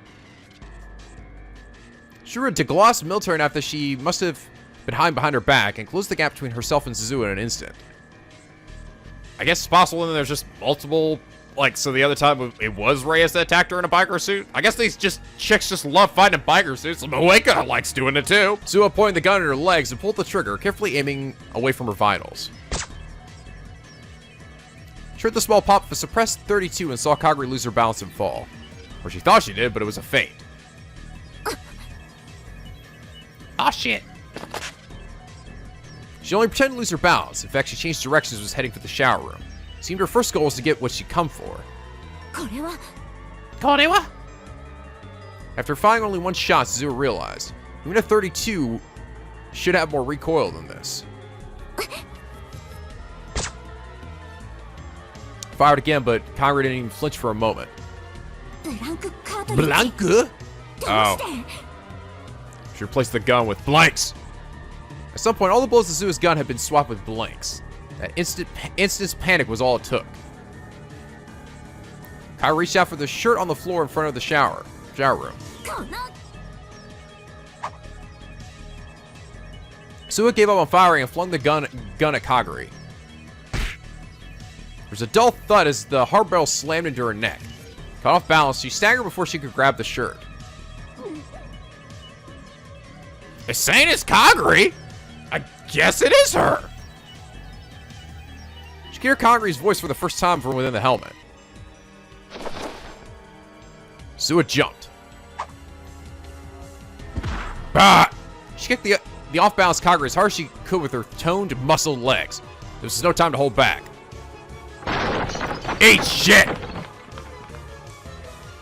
A: She wore a deglossed military knife that she must have been hiding behind her back and closed the gap between herself and Suzuha in an instant. I guess it's possible that there's just multiple, like, so the other time it was Reyes that attacked her in a biker suit? I guess these chicks just love fighting in biker suits. Moeka likes doing it too. Suzuha pointed the gun at her legs and pulled the trigger, carefully aiming away from her vitals. She heard the small pop of a suppressed .32 and saw Kagari lose her balance and fall. Or she thought she did, but it was a feint.
F: Oh shit.
A: She only pretended to lose her balance. In fact, she changed directions and was heading for the shower room. It seemed her first goal was to get what she'd come for.
F: Korewa?
A: After firing only one shot, Suzuha realized, even a .32 should have more recoil than this. Fired again, but Kagari didn't even flinch for a moment. Blanca? Oh. She replaced the gun with blanks. At some point, all the bullets in Suzuha's gun had been swapped with blanks. That instant panic was all it took. Kagari reached out for the shirt on the floor in front of the shower room. Suzuha gave up on firing and flung the gun at Kagari. There's a dull thud as the hard barrel slammed into her neck. Caught off balance, she staggered before she could grab the shirt. Is saying it's Kaguri? I guess it is her. She could hear Kaguri's voice for the first time from within the helmet. Suzuha jumped. Ah! She kicked the off-balance Kaguri as hard as she could with her toned, muscled legs. There was no time to hold back. Eat shit!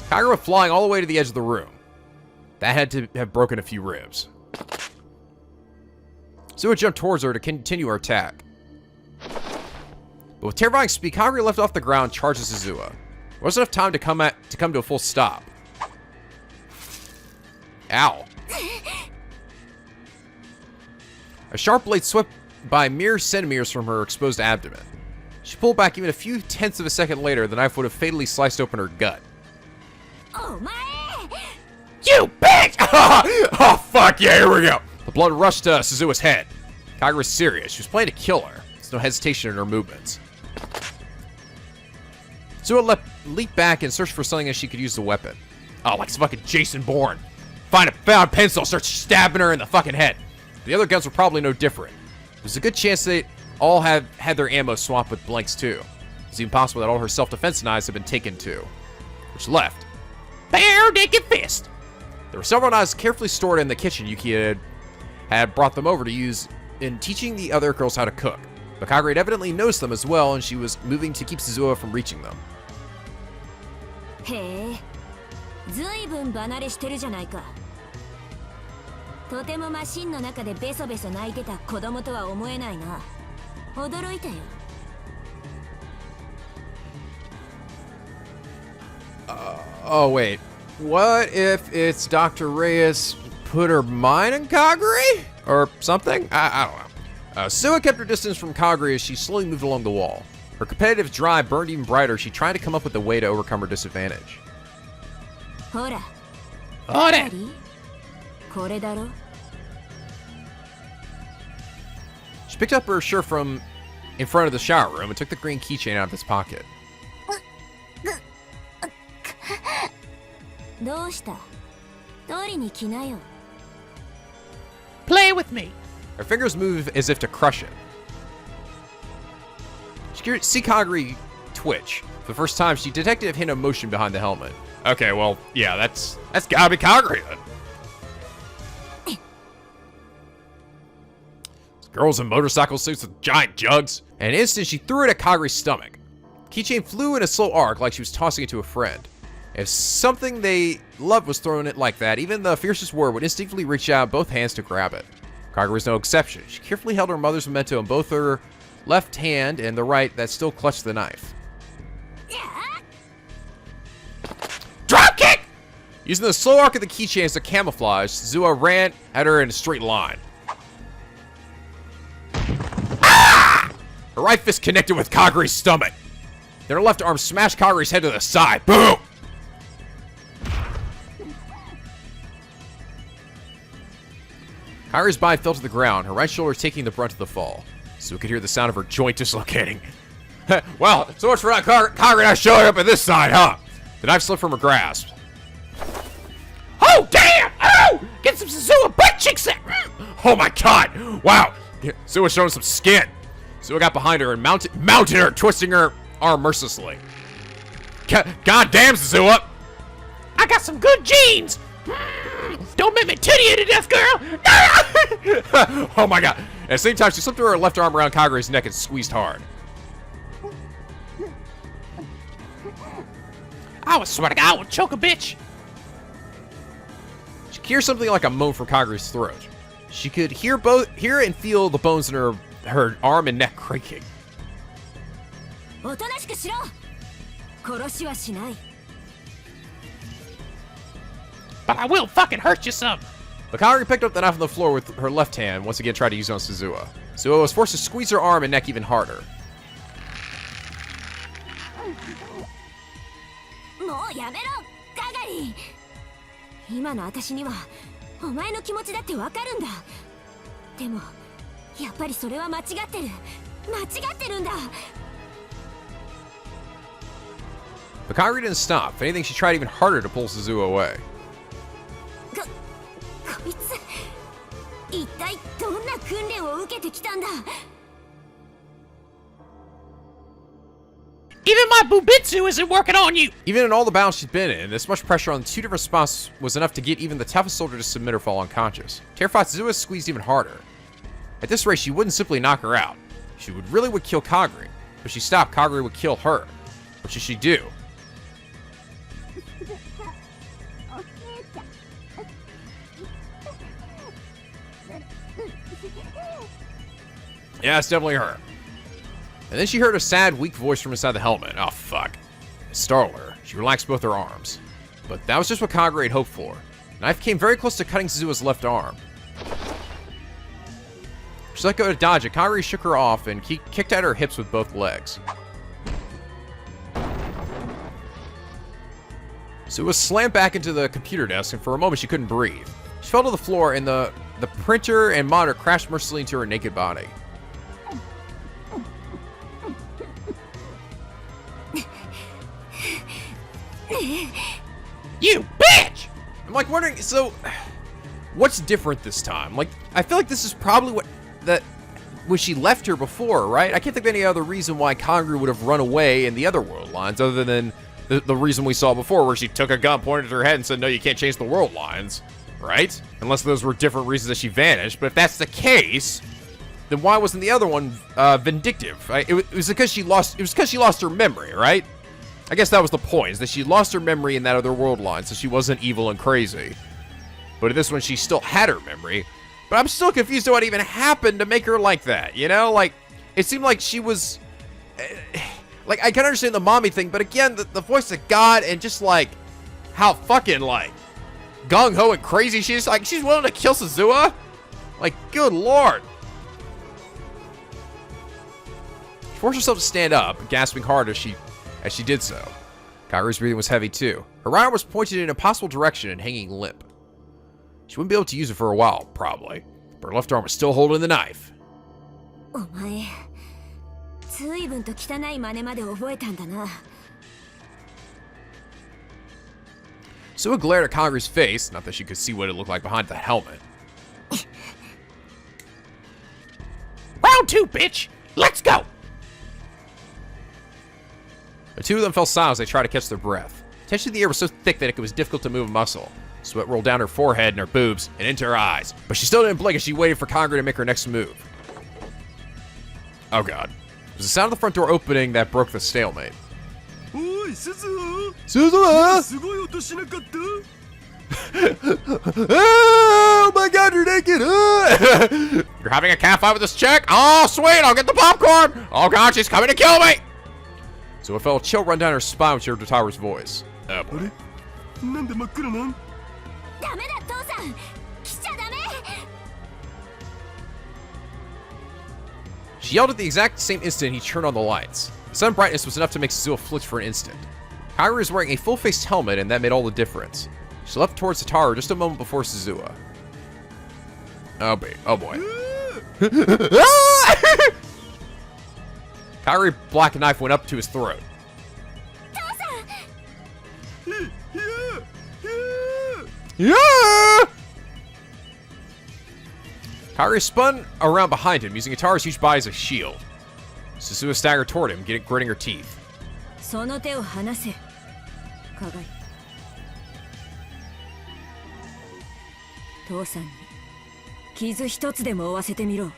A: Kaguri went flying all the way to the edge of the room. That had to have broken a few ribs. Suzuha jumped towards her to continue her attack. But with terrifying speed, Kaguri leapt off the ground and charged at Suzuha. There wasn't enough time to come to a full stop. Ow. A sharp blade swept by mere centimeters from her exposed abdomen. She pulled back even a few tenths of a second later, the knife would have fatally sliced open her gut.
F: Oh my!
A: You bitch! Oh fuck yeah, here we go. The blood rushed to Suzuha's head. Kagura was serious. She was planning to kill her. There's no hesitation in her movements. Suzuha leaped back and searched for something that she could use the weapon. Oh, like fucking Jason Bourne. Found a pencil, starts stabbing her in the fucking head. The other guns were probably no different. There's a good chance they all had their ammo swapped with blanks too. It's even possible that all her self-defense knives had been taken too. Which left bare naked fist. There were several knives carefully stored in the kitchen. Yuki had brought them over to use in teaching the other girls how to cook. But Kagura had evidently noticed them as well, and she was moving to keep Suzuha from reaching them.
F: Hey, ずいぶん離れしてるじゃないか。とてもマシンの中でベソベソ泣いてた子供とは思えないな。驚いたよ。
A: Oh wait, what if it's Dr. Reyes put her mind in Kaguri? Or something? I don't know. Suzuha kept her distance from Kaguri as she slowly moved along the wall. Her competitive drive burned even brighter as she tried to come up with a way to overcome her disadvantage.
F: ほら。
A: ほれ。
F: これだろ。
A: She picked up her shirt from in front of the shower room and took the green keychain out of its pocket.
F: どうした？取りに来なよ。
A: Play with me. Her fingers move as if to crush it. She could see Kaguri twitch. For the first time, she detected a hint of motion behind the helmet. Okay, well, yeah, that's gotta be Kaguri then. Girls in motorcycle suits with giant jugs. In an instant, she threw it at Kaguri's stomach. Keychain flew in a slow arc like she was tossing it to a friend. If something they loved was thrown it like that, even the fiercest warrior would instinctively reach out both hands to grab it. Kagura was no exception. She carefully held her mother's memento in both her left hand and the right that still clutched the knife. Drop kick! Using the slow arc of the keychain as a camouflage, Suzuha ran at her in a straight line. Ah! Her right fist connected with Kaguri's stomach. Then her left arm smashed Kaguri's head to the side. Boom! Kaguri's body fell to the ground, her right shoulder taking the brunt of the fall. So we could hear the sound of her joint dislocating. Well, so much for not Kaguri not showing up at this side, huh? The knife slipped from her grasp. Oh, damn! Oh! Get some Suzuha butt cheeks in! Oh my god! Wow! Suzuha showing some skin. Suzuha got behind her and mounted her, twisting her arm mercilessly. God damn, Suzuha!
F: I got some good genes! Don't make me titty you to death, girl!
A: Oh my god. At the same time, she slipped her left arm around Kaguri's neck and squeezed hard.
F: I swear to God, I will choke a bitch!
A: She could hear something like a moan from Kaguri's throat. She could hear and feel the bones in her arm and neck creaking.
F: おとなしくしろ！殺しはしない。But I will fucking hurt you some!
A: But Kaguri picked up the knife on the floor with her left hand, once again tried to use it on Suzuha. Suzuha was forced to squeeze her arm and neck even harder.
F: もうやめろ、カガリ。今の私にはお前の気持ちだってわかるんだ。でもやっぱりそれは間違ってる。間違ってるんだ。
A: But Kagura didn't stop. If anything, she tried even harder to pull Suzuha away.
F: こいつ一体どんな訓練を受けてきたんだ
A: Even my Bubitsu isn't working on you! Even in all the battles she's been in, this much pressure on 2 different spots was enough to get even the toughest soldier to submit or fall unconscious. Terrified, Suzuha squeezed even harder. At this rate, she wouldn't simply knock her out. She really would kill Kagura. But she stopped, Kagura would kill her. What should she do? Yeah, it's definitely her. And then she heard a sad, weak voice from inside the helmet. Oh, fuck. It startled her. She relaxed both her arms. But that was just what Kagura had hoped for. The knife came very close to cutting Suzuha's left arm. She let go to dodge it. Kagura shook her off and kicked at her hips with both legs. Suzuha slammed back into the computer desk, and for a moment she couldn't breathe. She fell to the floor, and the printer and monitor crashed mercilessly into her naked body. You bitch! I'm like wondering, so what's different this time? Like, I feel like this is probably when she left her before, right? I can't think of any other reason why Kagura would have run away in the other world lines other than the reason we saw before, where she took a gun, pointed at her head, and said, no, you can't change the world lines, right? Unless those were different reasons that she vanished. But if that's the case, then why wasn't the other one vindictive? It was because she lost her memory, right? I guess that was the point, is that she lost her memory in that other world line, so she wasn't evil and crazy. But in this one, she still had her memory. But I'm still confused to what even happened to make her like that, you know? Like, it seemed like she was... Like, I can understand the mommy thing, but again, the voice of God and just, like, how fucking, like, gung-ho and crazy she is. Like, she's willing to kill Suzuha? Like, good lord. She forced herself to stand up, gasping hard as she did so. Kagura's breathing was heavy, too. Her right arm was pointed in an impossible direction and hanging limp. She wouldn't be able to use it for a while, probably. But her left arm was still holding the knife.
F: お前随分と汚い真似まで覚えたんだな
A: Suzuha glared at Kagura's face, not that she could see what it looked like behind the helmet. Round 2, bitch! Let's go! The two of them fell silent as they tried to catch their breath. The tension in the air was so thick that it was difficult to move a muscle. Sweat rolled down her forehead and her boobs and into her eyes. But she still didn't blink as she waited for Kagura to make her next move. Oh god. It was the sound of the front door opening that broke the stalemate.
I: Oi, Suzuha!
A: Suzuha!
I: すごい音しなかった?
A: Oh my god, you're naked! You're having a cat fight with this chick? Oh, sweet, I'll get the popcorn! Oh god, she's coming to kill me! So it felt a chill run down her spine when she heard Rintara's voice. Oh boy.
I: なんで真っ暗なん?
F: ダメだ父さん来ちゃダメ
A: She yelled at the exact same instant he turned on the lights. The sudden brightness was enough to make Suzuha flinch for an instant. Kagura was wearing a full-faced helmet, and that made all the difference. She leapt towards Rintaro just a moment before Suzuha. Oh boy. Oh boy. Kagura's black knife went up to his throat. Yeah! Kagura spun around behind him, using Rintara's huge body as a shield. Suzuha staggered toward him, gritting her teeth.
F: その手を離せ加害父さんに傷一つでも負わせてみろ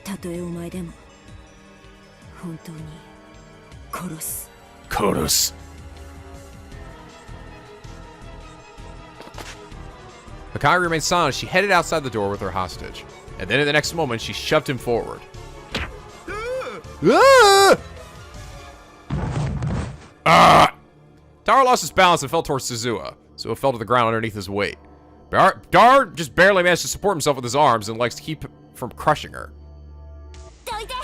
F: たとえお前でも本当に殺す
A: Kodos. Kagura remained silent as she headed outside the door with her hostage. And then in the next moment, she shoved him forward. Taro lost his balance and fell towards Suzuha, so it fell to the ground underneath his weight. Dar just barely managed to support himself with his arms and legs to keep from crushing her.
F: どいて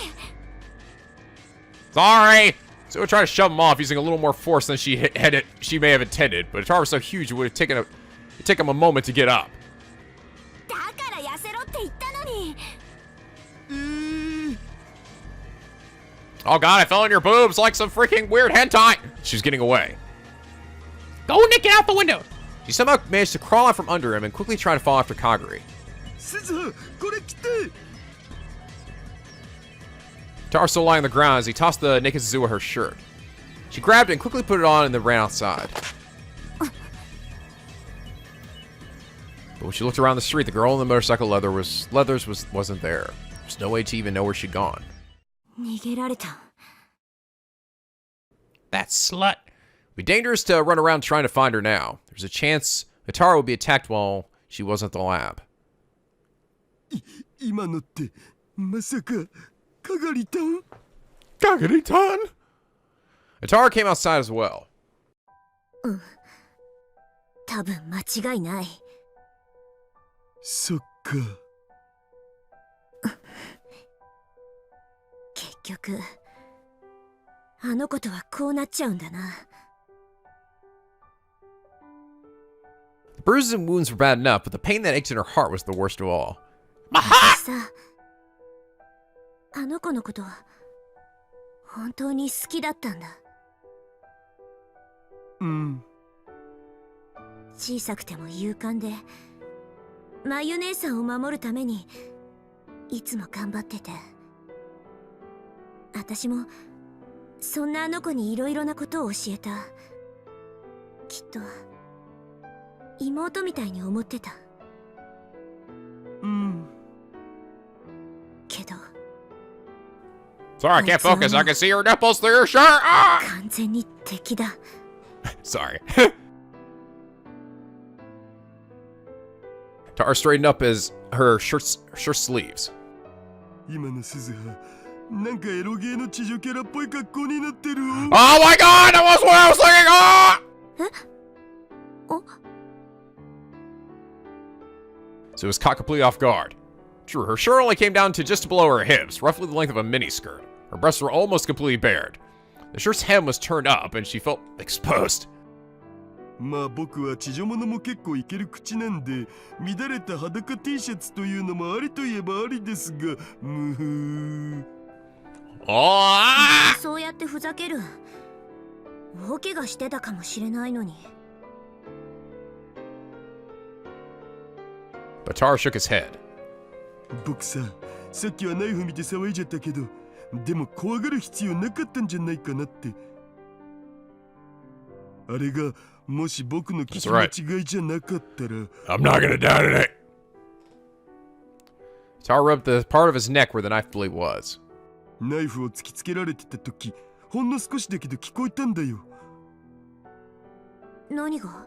A: Sorry! So tried to shove him off using a little more force than she may have intended, but Taro was so huge it would have taken him a moment to get up.
F: だから痩せろって言ったのに
A: Oh god, I fell on your boobs like some freaking weird hentai! She's getting away. Go, Nick, get out the window! She somehow managed to crawl out from under him and quickly try to fall after Kaguri.
I: Suzuha, これ着て!
A: Tara still lying on the ground as he tossed the naked Suzuha her shirt. She grabbed it and quickly put it on and then ran outside. But when she looked around the street, the girl in the motorcycle leathers wasn't there. There's no way to even know where she'd gone.
F: 逃げられた。
A: That slut. It'd be dangerous to run around trying to find her now. There's a chance Rintaro would be attacked while she wasn't at the lab.
I: 今のって、まさか、かがりたん?
A: Kaguri-tan? Rintaro came outside as well.
F: 多分間違いない。
I: そっか。
F: 結局、あの子とはこうなっちゃうんだな。
A: The bruises and wounds were bad enough, but the pain that ached in her heart was the worst of all.
F: 私さ、あの子のことは本当に好きだったんだ。
I: うん。
F: 小さくても勇敢で、まゆ姉さんを守るためにいつも頑張ってて、私もそんなあの子にいろいろなことを教えた。きっと妹みたいに思ってた。
I: うん。
F: けど
A: Sorry, I can't focus. I can see your nipples through your shirt. Ah!
F: 完全に敵だ。
A: Sorry. Tara straightened up her shirt sleeves.
I: 今の鈴葉、なんかエロゲーの地上キャラっぽい格好になってる。
A: Oh my god! That was what I was thinking! Oh! So it was caught completely off guard. True, her shirt only came down to just below her hips, roughly the length of a miniskirt. Her breasts were almost completely bared. The shirt's hem was turned up, and she felt exposed.
I: まあ僕は地上物も結構いける口なんで、乱れた裸 T シャツというのもありといえばありですが、むふー。
A: Oh!
F: そうやってふざける。大怪我してたかもしれないのに。
A: But Tara shook his head.
I: 僕さ、さっきはナイフ見て騒いじゃったけど、でも怖がる必要なかったんじゃないかなって。あれがもし僕の聞き間違いじゃなかったら。
A: I'm not gonna die today. Tara rubbed the part of his neck where the knife blade was.
I: ナイフを突きつけられてた時、ほんの少しだけど聞こえたんだよ。
F: 何が？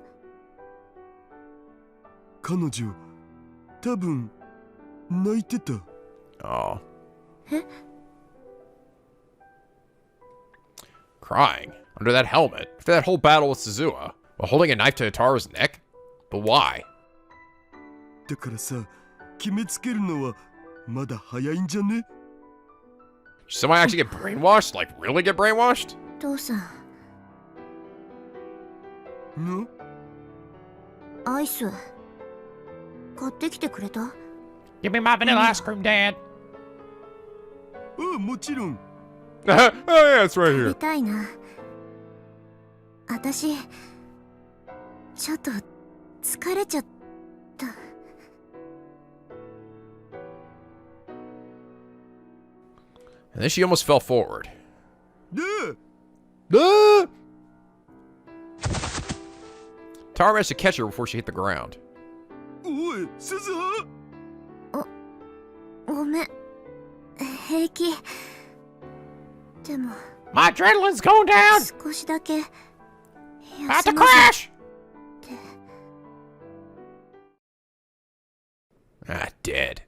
I: 彼女、多分泣いてた。
A: Oh.
F: え？
A: Crying under that helmet after that whole battle with Suzuha while holding a knife to Tara's neck? But why?
I: だからさ、決めつけるのはまだ早いんじゃね？
A: Did somebody actually get brainwashed? Like, really get brainwashed?
F: 父さん。
I: の？
F: アイス買ってきてくれた？
A: Give me my vanilla ice cream, Dad.
I: ああ、もちろん。
A: Oh yeah, it's right
F: 食
A: here.
F: べたいな。私ちょっと疲れちゃった。
A: And then she almost fell forward.
I: で、
A: Tara managed to catch her before she hit the ground.
I: おい、鈴葉。
F: ごめん、平気。でも
A: My adrenaline's going down!
F: 少しだけ
A: About to crash! Ah, dead.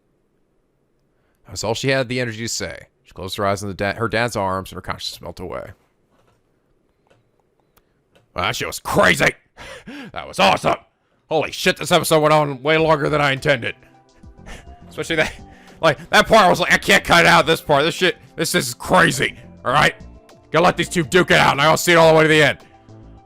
A: That was all she had the energy to say. She closed her eyes in her dad's arms and her consciousness melted away. Well, that shit was crazy! That was awesome! Holy shit, this episode went on way longer than I intended. Especially that, like, that part I was like, I can't cut out this part. This is crazy. Alright? Gotta let these two duke it out and I gotta see it all the way to the end.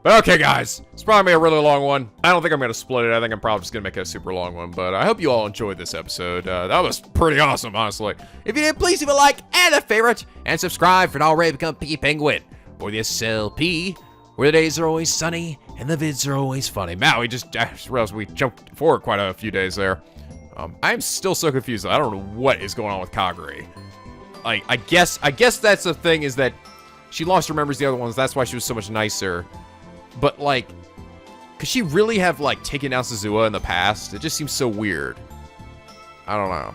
A: But okay, guys, it's probably a really long one. I don't think I'm going to split it. I think I'm probably just going to make it a super long one. But I hope you all enjoyed this episode. That was pretty awesome, honestly. If you did, please leave a like and a favorite. And subscribe for an already become Picky Penguin. Or the SLP, where the days are always sunny and the vids are always funny. Man, I just realized we jumped forward quite a few days there. I'm still so confused. I don't know what is going on with Kaguri. Like, I guess that's the thing, is that she lost her memories the other ones. That's why she was so much nicer. But, like, could she really have, like, taken down Suzuha in the past? It just seems so weird. I don't know.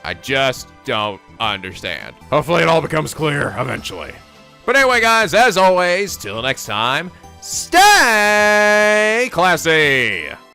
A: I just don't understand. Hopefully it all becomes clear eventually. But anyway, guys, as always, till next time, stay classy!